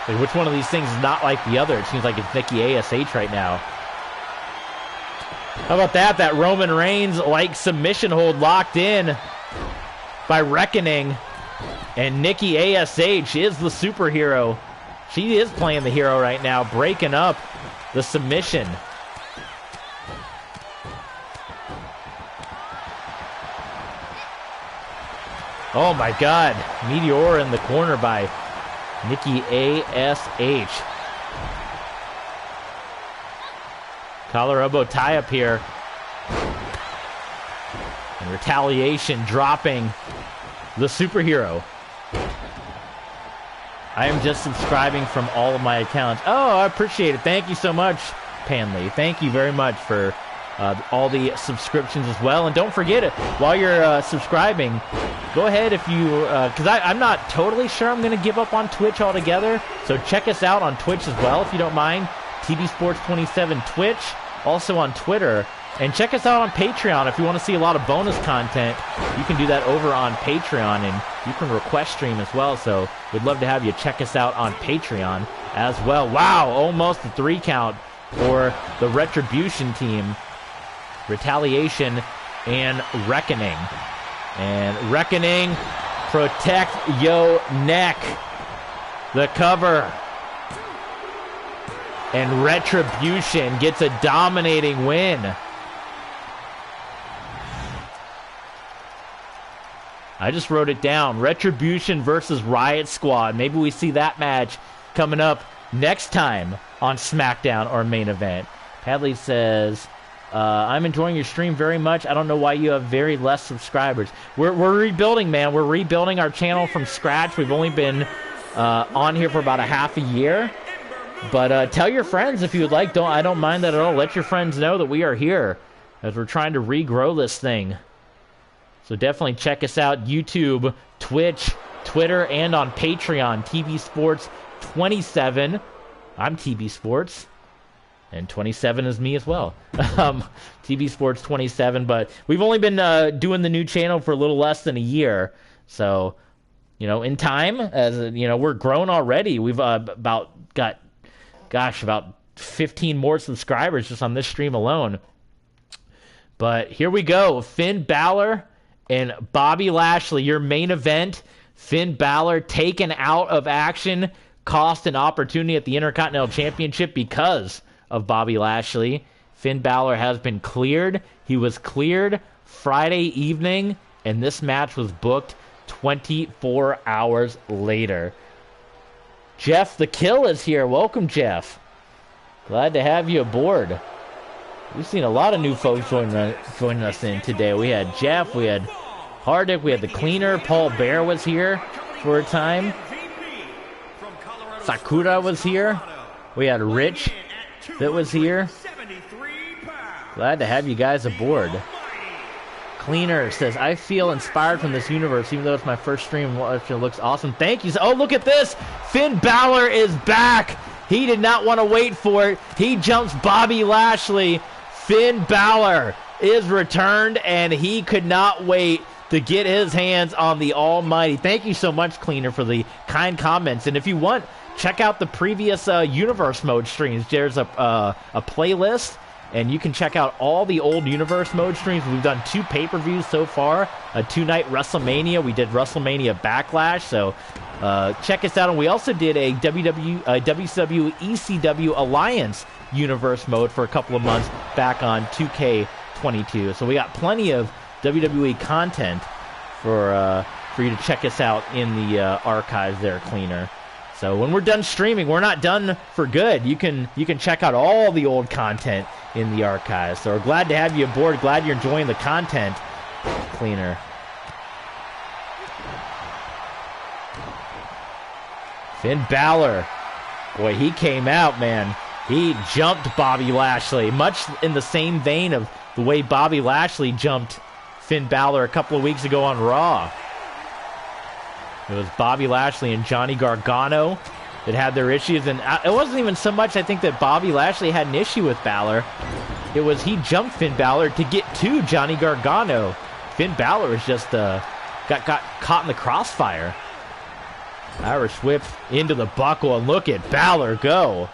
Like, which one of these things is not like the other? It seems like it's Nikki ASH right now. How about that? That Roman Reigns-like submission hold locked in by Reckoning. And Nikki ASH is the superhero. She is playing the hero right now, breaking up the submission. Oh my God. Meteor in the corner by Nikki ASH. Collar elbow tie up here. And Retaliation dropping the superhero. I am just subscribing from all of my accounts. Oh, I appreciate it. Thank you so much, Panley. Thank you very much for all the subscriptions as well. And don't forget it, while you're subscribing, go ahead if you, because I'm not totally sure I'm going to give up on Twitch altogether. So check us out on Twitch as well, if you don't mind. TV Sports 27 Twitch, also on Twitter. And check us out on Patreon if you want to see a lot of bonus content. You can do that over on Patreon, and you can request stream as well. So we'd love to have you check us out on Patreon as well. Wow, almost a 3 count for the Retribution team. Retaliation and Reckoning. And Reckoning, protect yo neck. The cover. And Retribution gets a dominating win. I just wrote it down. Retribution versus Riot Squad. Maybe we see that match coming up next time on Smackdown or Main Event. Padley says, I'm enjoying your stream very much. I don't know why you have very less subscribers. We're rebuilding, man. We're rebuilding our channel from scratch. We've only been on here for about a half a year. But tell your friends if you would like. I don't mind that at all. Let your friends know that we are here as we're trying to regrow this thing. So definitely check us out. YouTube, Twitch, Twitter, and on Patreon. TV Sports 27. I'm TV Sports. And 27 is me as well. TV Sports 27. But we've only been doing the new channel for a little less than a year. So, in time, as we're grown already. We've about 15 more subscribers just on this stream alone. But here we go. Finn Balor and Bobby Lashley, your main event. Finn Balor taken out of action, cost an opportunity at the Intercontinental Championship because of Bobby Lashley. Finn Balor has been cleared. He was cleared Friday evening, and this match was booked 24 hours later. Jeff the Kill is here. Welcome, Jeff. Glad to have you aboard. We've seen a lot of new folks joining us in today. We had Jeff, we had Hardick, we had the Cleaner. Paul Bear was here for a time. Sakura was here. We had Rich that was here. Glad to have you guys aboard. Cleaner says, I feel inspired from this universe, even though it's my first stream. It looks awesome. Thank you. Oh, look at this. Finn Balor is back. He did not want to wait for it. He jumps Bobby Lashley. Finn Balor is returned, and he could not wait to get his hands on the almighty. Thank you so much, Cleaner, for the kind comments. And if you want, check out the previous Universe Mode streams. There's a playlist, and you can check out all the old Universe Mode streams. We've done 2 pay-per-views so far, a 2-night WrestleMania. We did WrestleMania Backlash, so check us out. And we also did a WCW ECW Alliance Universe Mode for a couple of months back on 2K22. So we got plenty of WWE content for you to check us out in the archives there, Cleaner. So when we're done streaming, we're not done for good. You can check out all the old content in the archives. So we're glad to have you aboard. Glad you're enjoying the content, Cleaner. Finn Balor, boy, he came out, man. He jumped Bobby Lashley, much in the same vein of the way Bobby Lashley jumped Finn Balor a couple of weeks ago on Raw. It was Bobby Lashley and Johnny Gargano that had their issues, and it wasn't even so much, I think, that Bobby Lashley had an issue with Balor. It was he jumped Finn Balor to get to Johnny Gargano. Finn Balor was just got caught in the crossfire. Irish whip into the buckle, and look at Balor go.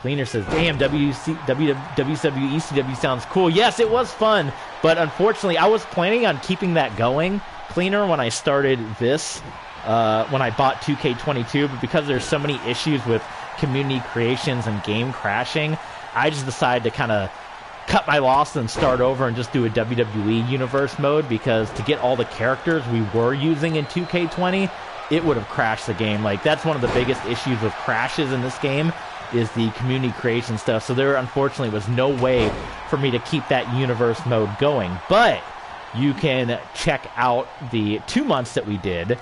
Cleaner says, damn, WCW ECW sounds cool. Yes, it was fun, but unfortunately, I was planning on keeping that going, Cleaner, when I started this, when I bought 2K22, but because there's so many issues with community creations and game crashing, I just decided to kind of cut my loss and start over and just do a WWE Universe mode, because to get all the characters we were using in 2K20, it would have crashed the game. Like, that's one of the biggest issues with crashes in this game, is the community creation stuff. So there unfortunately was no way for me to keep that universe mode going. But you can check out the 2 months that we did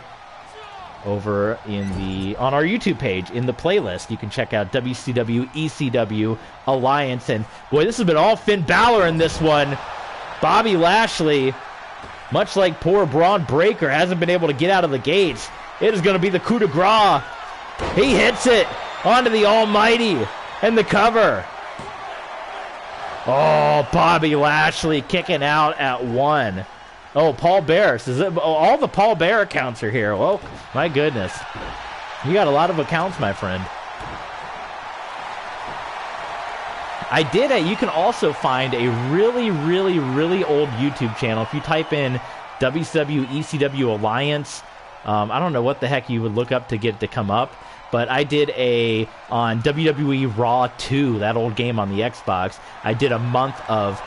over on our YouTube page in the playlist. You can check out WCW ECW Alliance, and boy, this has been all Finn Balor in this one. Bobby Lashley, much like poor Braun Breaker, hasn't been able to get out of the gates. It is going to be the coup de grace. He hits it onto the almighty and the cover. Oh, Bobby Lashley kicking out at 1. Oh, Paul Bear. All the Paul Bear accounts are here. Well, my goodness. You got a lot of accounts, my friend. I did you can also find a really, really, really old YouTube channel. If you type in WCW ECW Alliance, I don't know what the heck you would look up to get it to come up, but I did on WWE Raw 2, that old game on the Xbox, I did a month of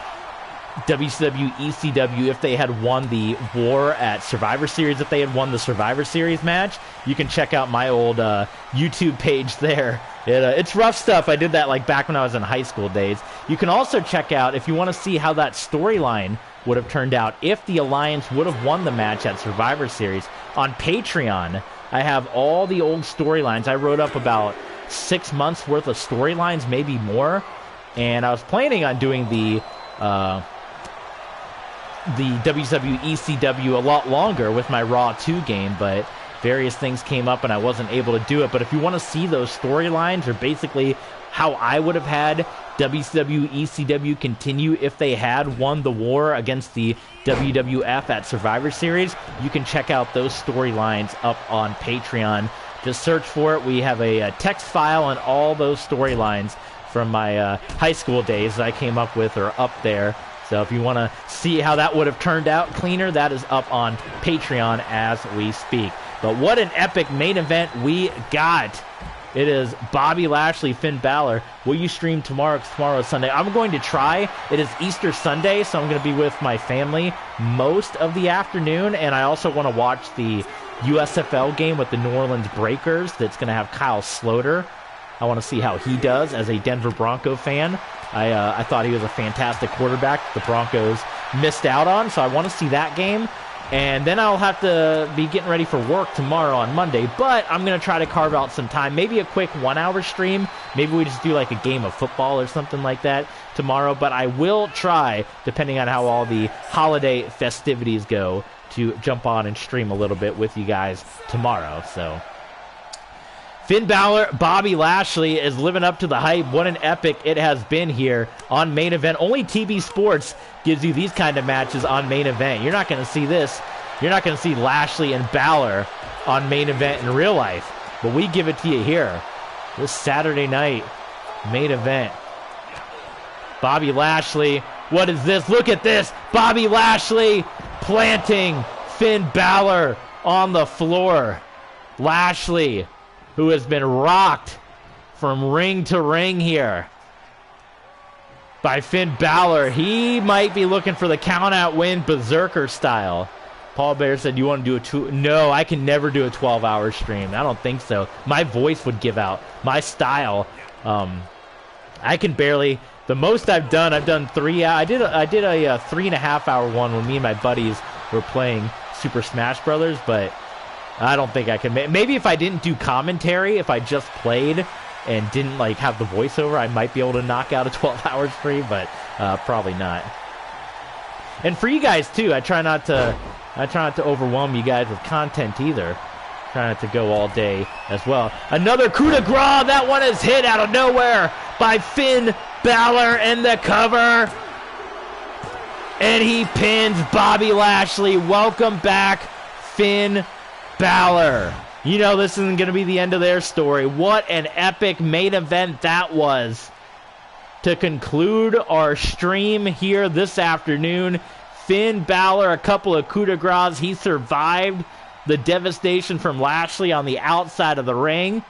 WCW ECW if they had won the war at Survivor Series, if they had won the Survivor Series match. You can check out my old YouTube page there. It's rough stuff. I did that like back when I was in high school days. You can also check out, if you want to see how that storyline would have turned out if the Alliance would have won the match at Survivor Series, on Patreon, I have all the old storylines. I wrote up about 6 months worth of storylines, maybe more, and I was planning on doing the WCW ECW a lot longer with my Raw 2 game, but various things came up and I wasn't able to do it. But if you want to see those storylines, or basically how I would have had WCW ECW continue if they had won the war against the WWF at Survivor Series, you can check out those storylines up on Patreon. Just search for it. We have a text file, and all those storylines from my high school days that I came up with are up there. So if you want to see how that would have turned out, Cleaner, that is up on Patreon as we speak. But what an epic main event we got. It is Bobby Lashley, Finn Balor. Will you stream tomorrow? 'Cause tomorrow is Sunday. I'm going to try. It is Easter Sunday, so I'm going to be with my family most of the afternoon. And I also want to watch the USFL game with the New Orleans Breakers that's going to have Kyle Sloter. I want to see how he does as a Denver Bronco fan. I thought he was a fantastic quarterback the Broncos missed out on, so I want to see that game. And then I'll have to be getting ready for work tomorrow on Monday, but I'm going to try to carve out some time, maybe a quick 1-hour stream, Maybe we just do like a game of football or something like that tomorrow. But I will try, depending on how all the holiday festivities go, to jump on and stream a little bit with you guys tomorrow. So Finn Balor, Bobby Lashley is living up to the hype. What an epic it has been here on Main Event. Only TV Sports gives you these kind of matches on Main Event. You're not going to see this. You're not going to see Lashley and Balor on Main Event in real life. But we give it to you here. This Saturday night Main Event. Bobby Lashley. What is this? Look at this. Bobby Lashley planting Finn Balor on the floor. Lashley, who has been rocked from ring to ring here by Finn Balor. He might be looking for the count-out win, Berserker style. Paul Bear said, you want to do No, I can never do a 12-hour stream. I don't think so. My voice would give out. My style. I can barely... The most I've done 3 hours. I did a 3.5-hour one when me and my buddies were playing Super Smash Brothers, but I don't think I can. Maybe if I didn't do commentary, if I just played and didn't like have the voiceover, I might be able to knock out a 12-hour stream, but probably not. And for you guys too, I try not to overwhelm you guys with content either. Try not to go all day as well. Another coup de grace. That one is hit out of nowhere by Finn Balor in the cover. And he pins Bobby Lashley. Welcome back, Finn Balor. You know this isn't going to be the end of their story. What an epic main event that was. To conclude our stream here this afternoon, Finn Balor, a couple of coup de grace. He survived the devastation from Lashley on the outside of the ring.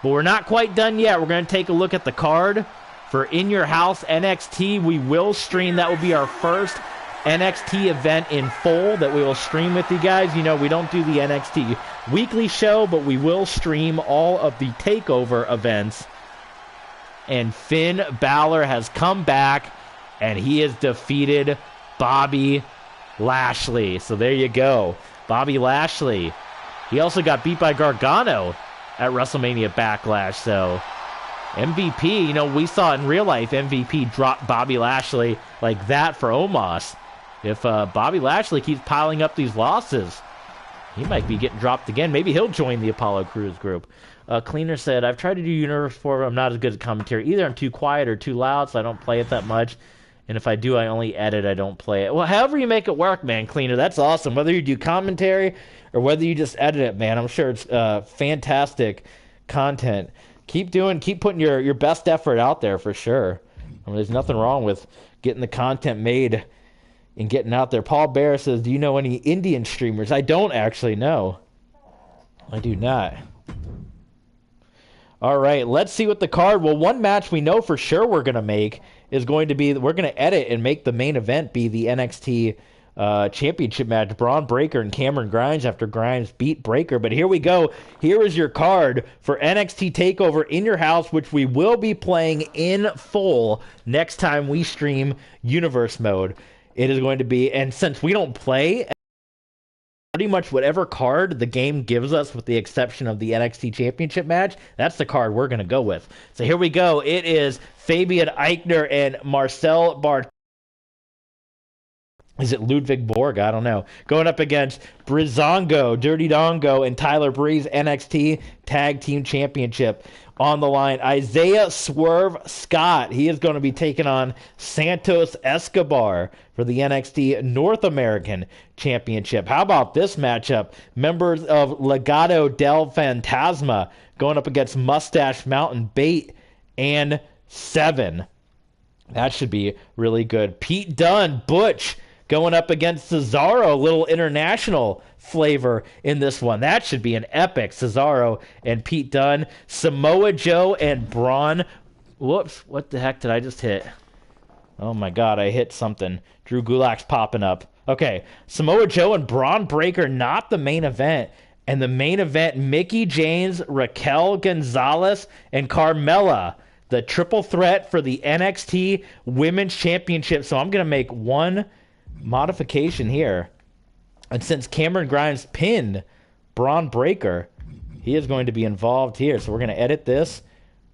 But we're not quite done yet. We're going to take a look at the card for In Your House NXT. We will stream. That will be our first NXT event in full that we will stream with you guys. You know, we don't do the NXT weekly show, but we will stream all of the TakeOver events. And Finn Balor has come back, and he has defeated Bobby Lashley. So there you go. Bobby Lashley. He also got beat by Gargano at WrestleMania Backlash. So MVP, you know, we saw in real life MVP drop Bobby Lashley like that for Omos. If Bobby Lashley keeps piling up these losses, he might be getting dropped again. Maybe he'll join the Apollo Crews group. Cleaner said, I've tried to do Universe 4, but I'm not as good at commentary. Either I'm too quiet or too loud, so I don't play it that much. And if I do, I only edit. I don't play it. Well, however you make it work, man, Cleaner, that's awesome. Whether you do commentary or whether you just edit it, man, I'm sure it's fantastic content. Keep putting your best effort out there for sure. I mean, there's nothing wrong with getting the content made and getting out there. Paul Bear says, do you know any Indian streamers? I don't actually know. I do not. All right, let's see what the card... Well, one match we know for sure we're going to make is going to be... We're going to edit and make the main event be the NXT championship match. Braun Breaker and Cameron Grimes after Grimes beat Breaker. But here we go. Here is your card for NXT TakeOver In Your House, which we will be playing in full next time we stream Universe Mode. It is going to be... And since we don't play... Pretty much whatever card the game gives us, with the exception of the NXT Championship match, that's the card we're going to go with. So here we go. It is Fabian Eichner and Marcel Bart. Is it Ludwig Borg? I don't know. Going up against Breezango, Dirty Dongo, and Tyler Breeze, NXT Tag Team Championship. On the line, Isaiah Swerve Scott. He is going to be taking on Santos Escobar for the NXT North American Championship. How about this matchup? Members of Legado del Fantasma going up against Mustache Mountain, Bait, and Seven. That should be really good. Pete Dunne, Butch, going up against Cesaro. A little international flavor in this one. That should be an epic. Cesaro and Pete Dunne. Samoa Joe and Braun. Whoops, what the heck did I just hit? Oh my god, I hit something. Drew Gulak's popping up. Okay, Samoa Joe and Braun Breaker, not the main event. And the main event, Mickie James, Raquel Gonzalez, and Carmella. The triple threat for the NXT Women's Championship. So I'm going to make one modification here. And since Cameron Grimes pinned Braun Breaker, he is going to be involved here. So we're going to edit this,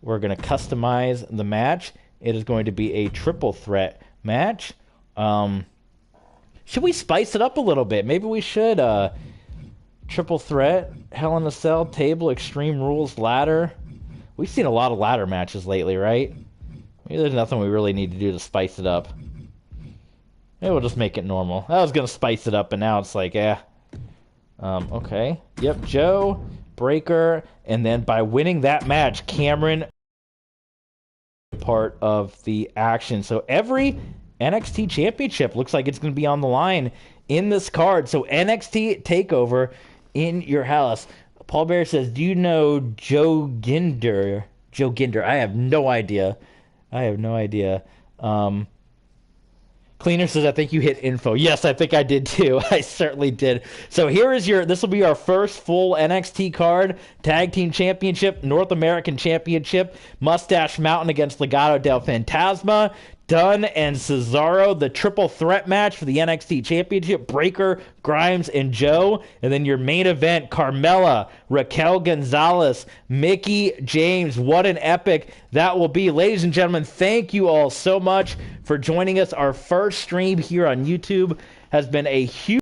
We're going to customize the match. It is going to be a triple threat match. Should we spice it up a little bit? Maybe we should. Triple threat, Hell in a Cell, table, Extreme Rules, ladder. We've seen a lot of ladder matches lately, right? Maybe there's nothing we really need to do to spice it up. Maybe we'll just make it normal. I was going to spice it up, and now it's like, okay. Yep, Joe, Breaker, and then by winning that match, Cameron part of the action. So every NXT championship looks like it's going to be on the line in this card. So NXT TakeOver in your house. Paul Bear says, do you know Joe Jinder? Joe Jinder. I have no idea. Cleaner says, I think you hit info. Yes, I think I did too. I certainly did. So here is this will be our first full NXT card. Tag Team Championship, North American Championship, Mustache Mountain against Legado del Fantasma, Dunn and Cesaro, the triple threat match for the NXT Championship, Breaker, Grimes, and Joe. And then your main event, Carmella, Raquel Gonzalez, Mickey James. What an epic that will be. Ladies and gentlemen, thank you all so much for joining us. Our first stream here on YouTube has been a huge...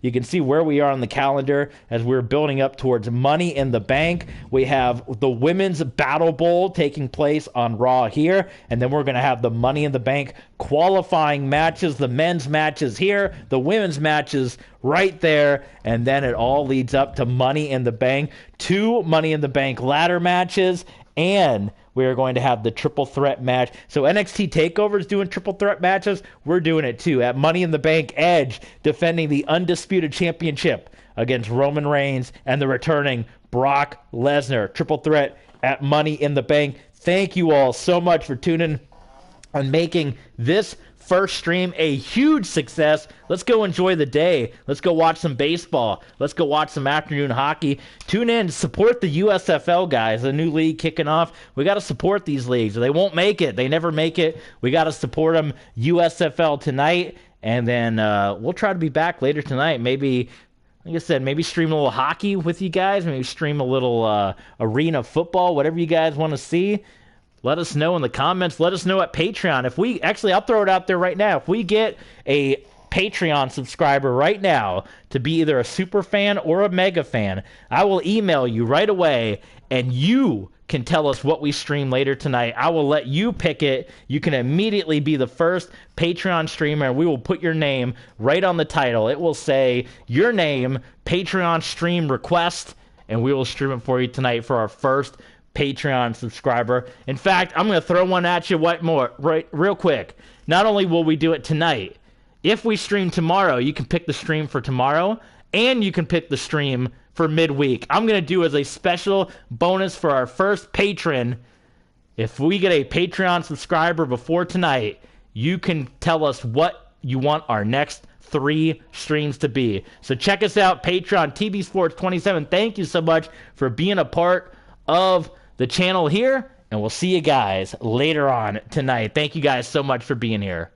You can see where we are on the calendar as we're building up towards Money in the Bank. We have the Women's Battle Bowl taking place on Raw here, and then we're going to have the Money in the Bank qualifying matches, the men's matches here, the women's matches right there, and then it all leads up to Money in the Bank, 2 Money in the Bank ladder matches, and we are going to have the triple threat match. So NXT TakeOver is doing triple threat matches. We're doing it too. At Money in the Bank, Edge defending the Undisputed Championship against Roman Reigns and the returning Brock Lesnar. Triple threat at Money in the Bank. Thank you all so much for tuning and making this first stream a huge success. Let's go enjoy the day. Let's go watch some baseball. Let's go watch some afternoon hockey. Tune in, support the USFL guys, a new league kicking off. We got to support these leagues. They won't make it. They never make it. We got to support them. USFL tonight, and then we'll try to be back later tonight. Maybe, like I said, maybe stream a little hockey with you guys. Maybe stream a little arena football, whatever you guys want to see. Let us know in the comments. Let us know at Patreon. I'll throw it out there right now. If we get a Patreon subscriber right now to be either a super fan or a mega fan, I will email you right away, and you can tell us what we stream later tonight. I will let you pick it. You can immediately be the first Patreon streamer, and we will put your name right on the title. It will say your name, Patreon stream request, and we will stream it for you tonight for our first Patreon subscriber. In fact, I'm going to throw one at you real quick. Not only will we do it tonight, if we stream tomorrow, you can pick the stream for tomorrow, and you can pick the stream for midweek. I'm going to do as a special bonus for our first patron. If we get a Patreon subscriber before tonight, you can tell us what you want our next 3 streams to be. So check us out, Patreon, TB Sports 27. Thank you so much for being a part of the channel here, and we'll see you guys later on tonight. Thank you guys so much for being here.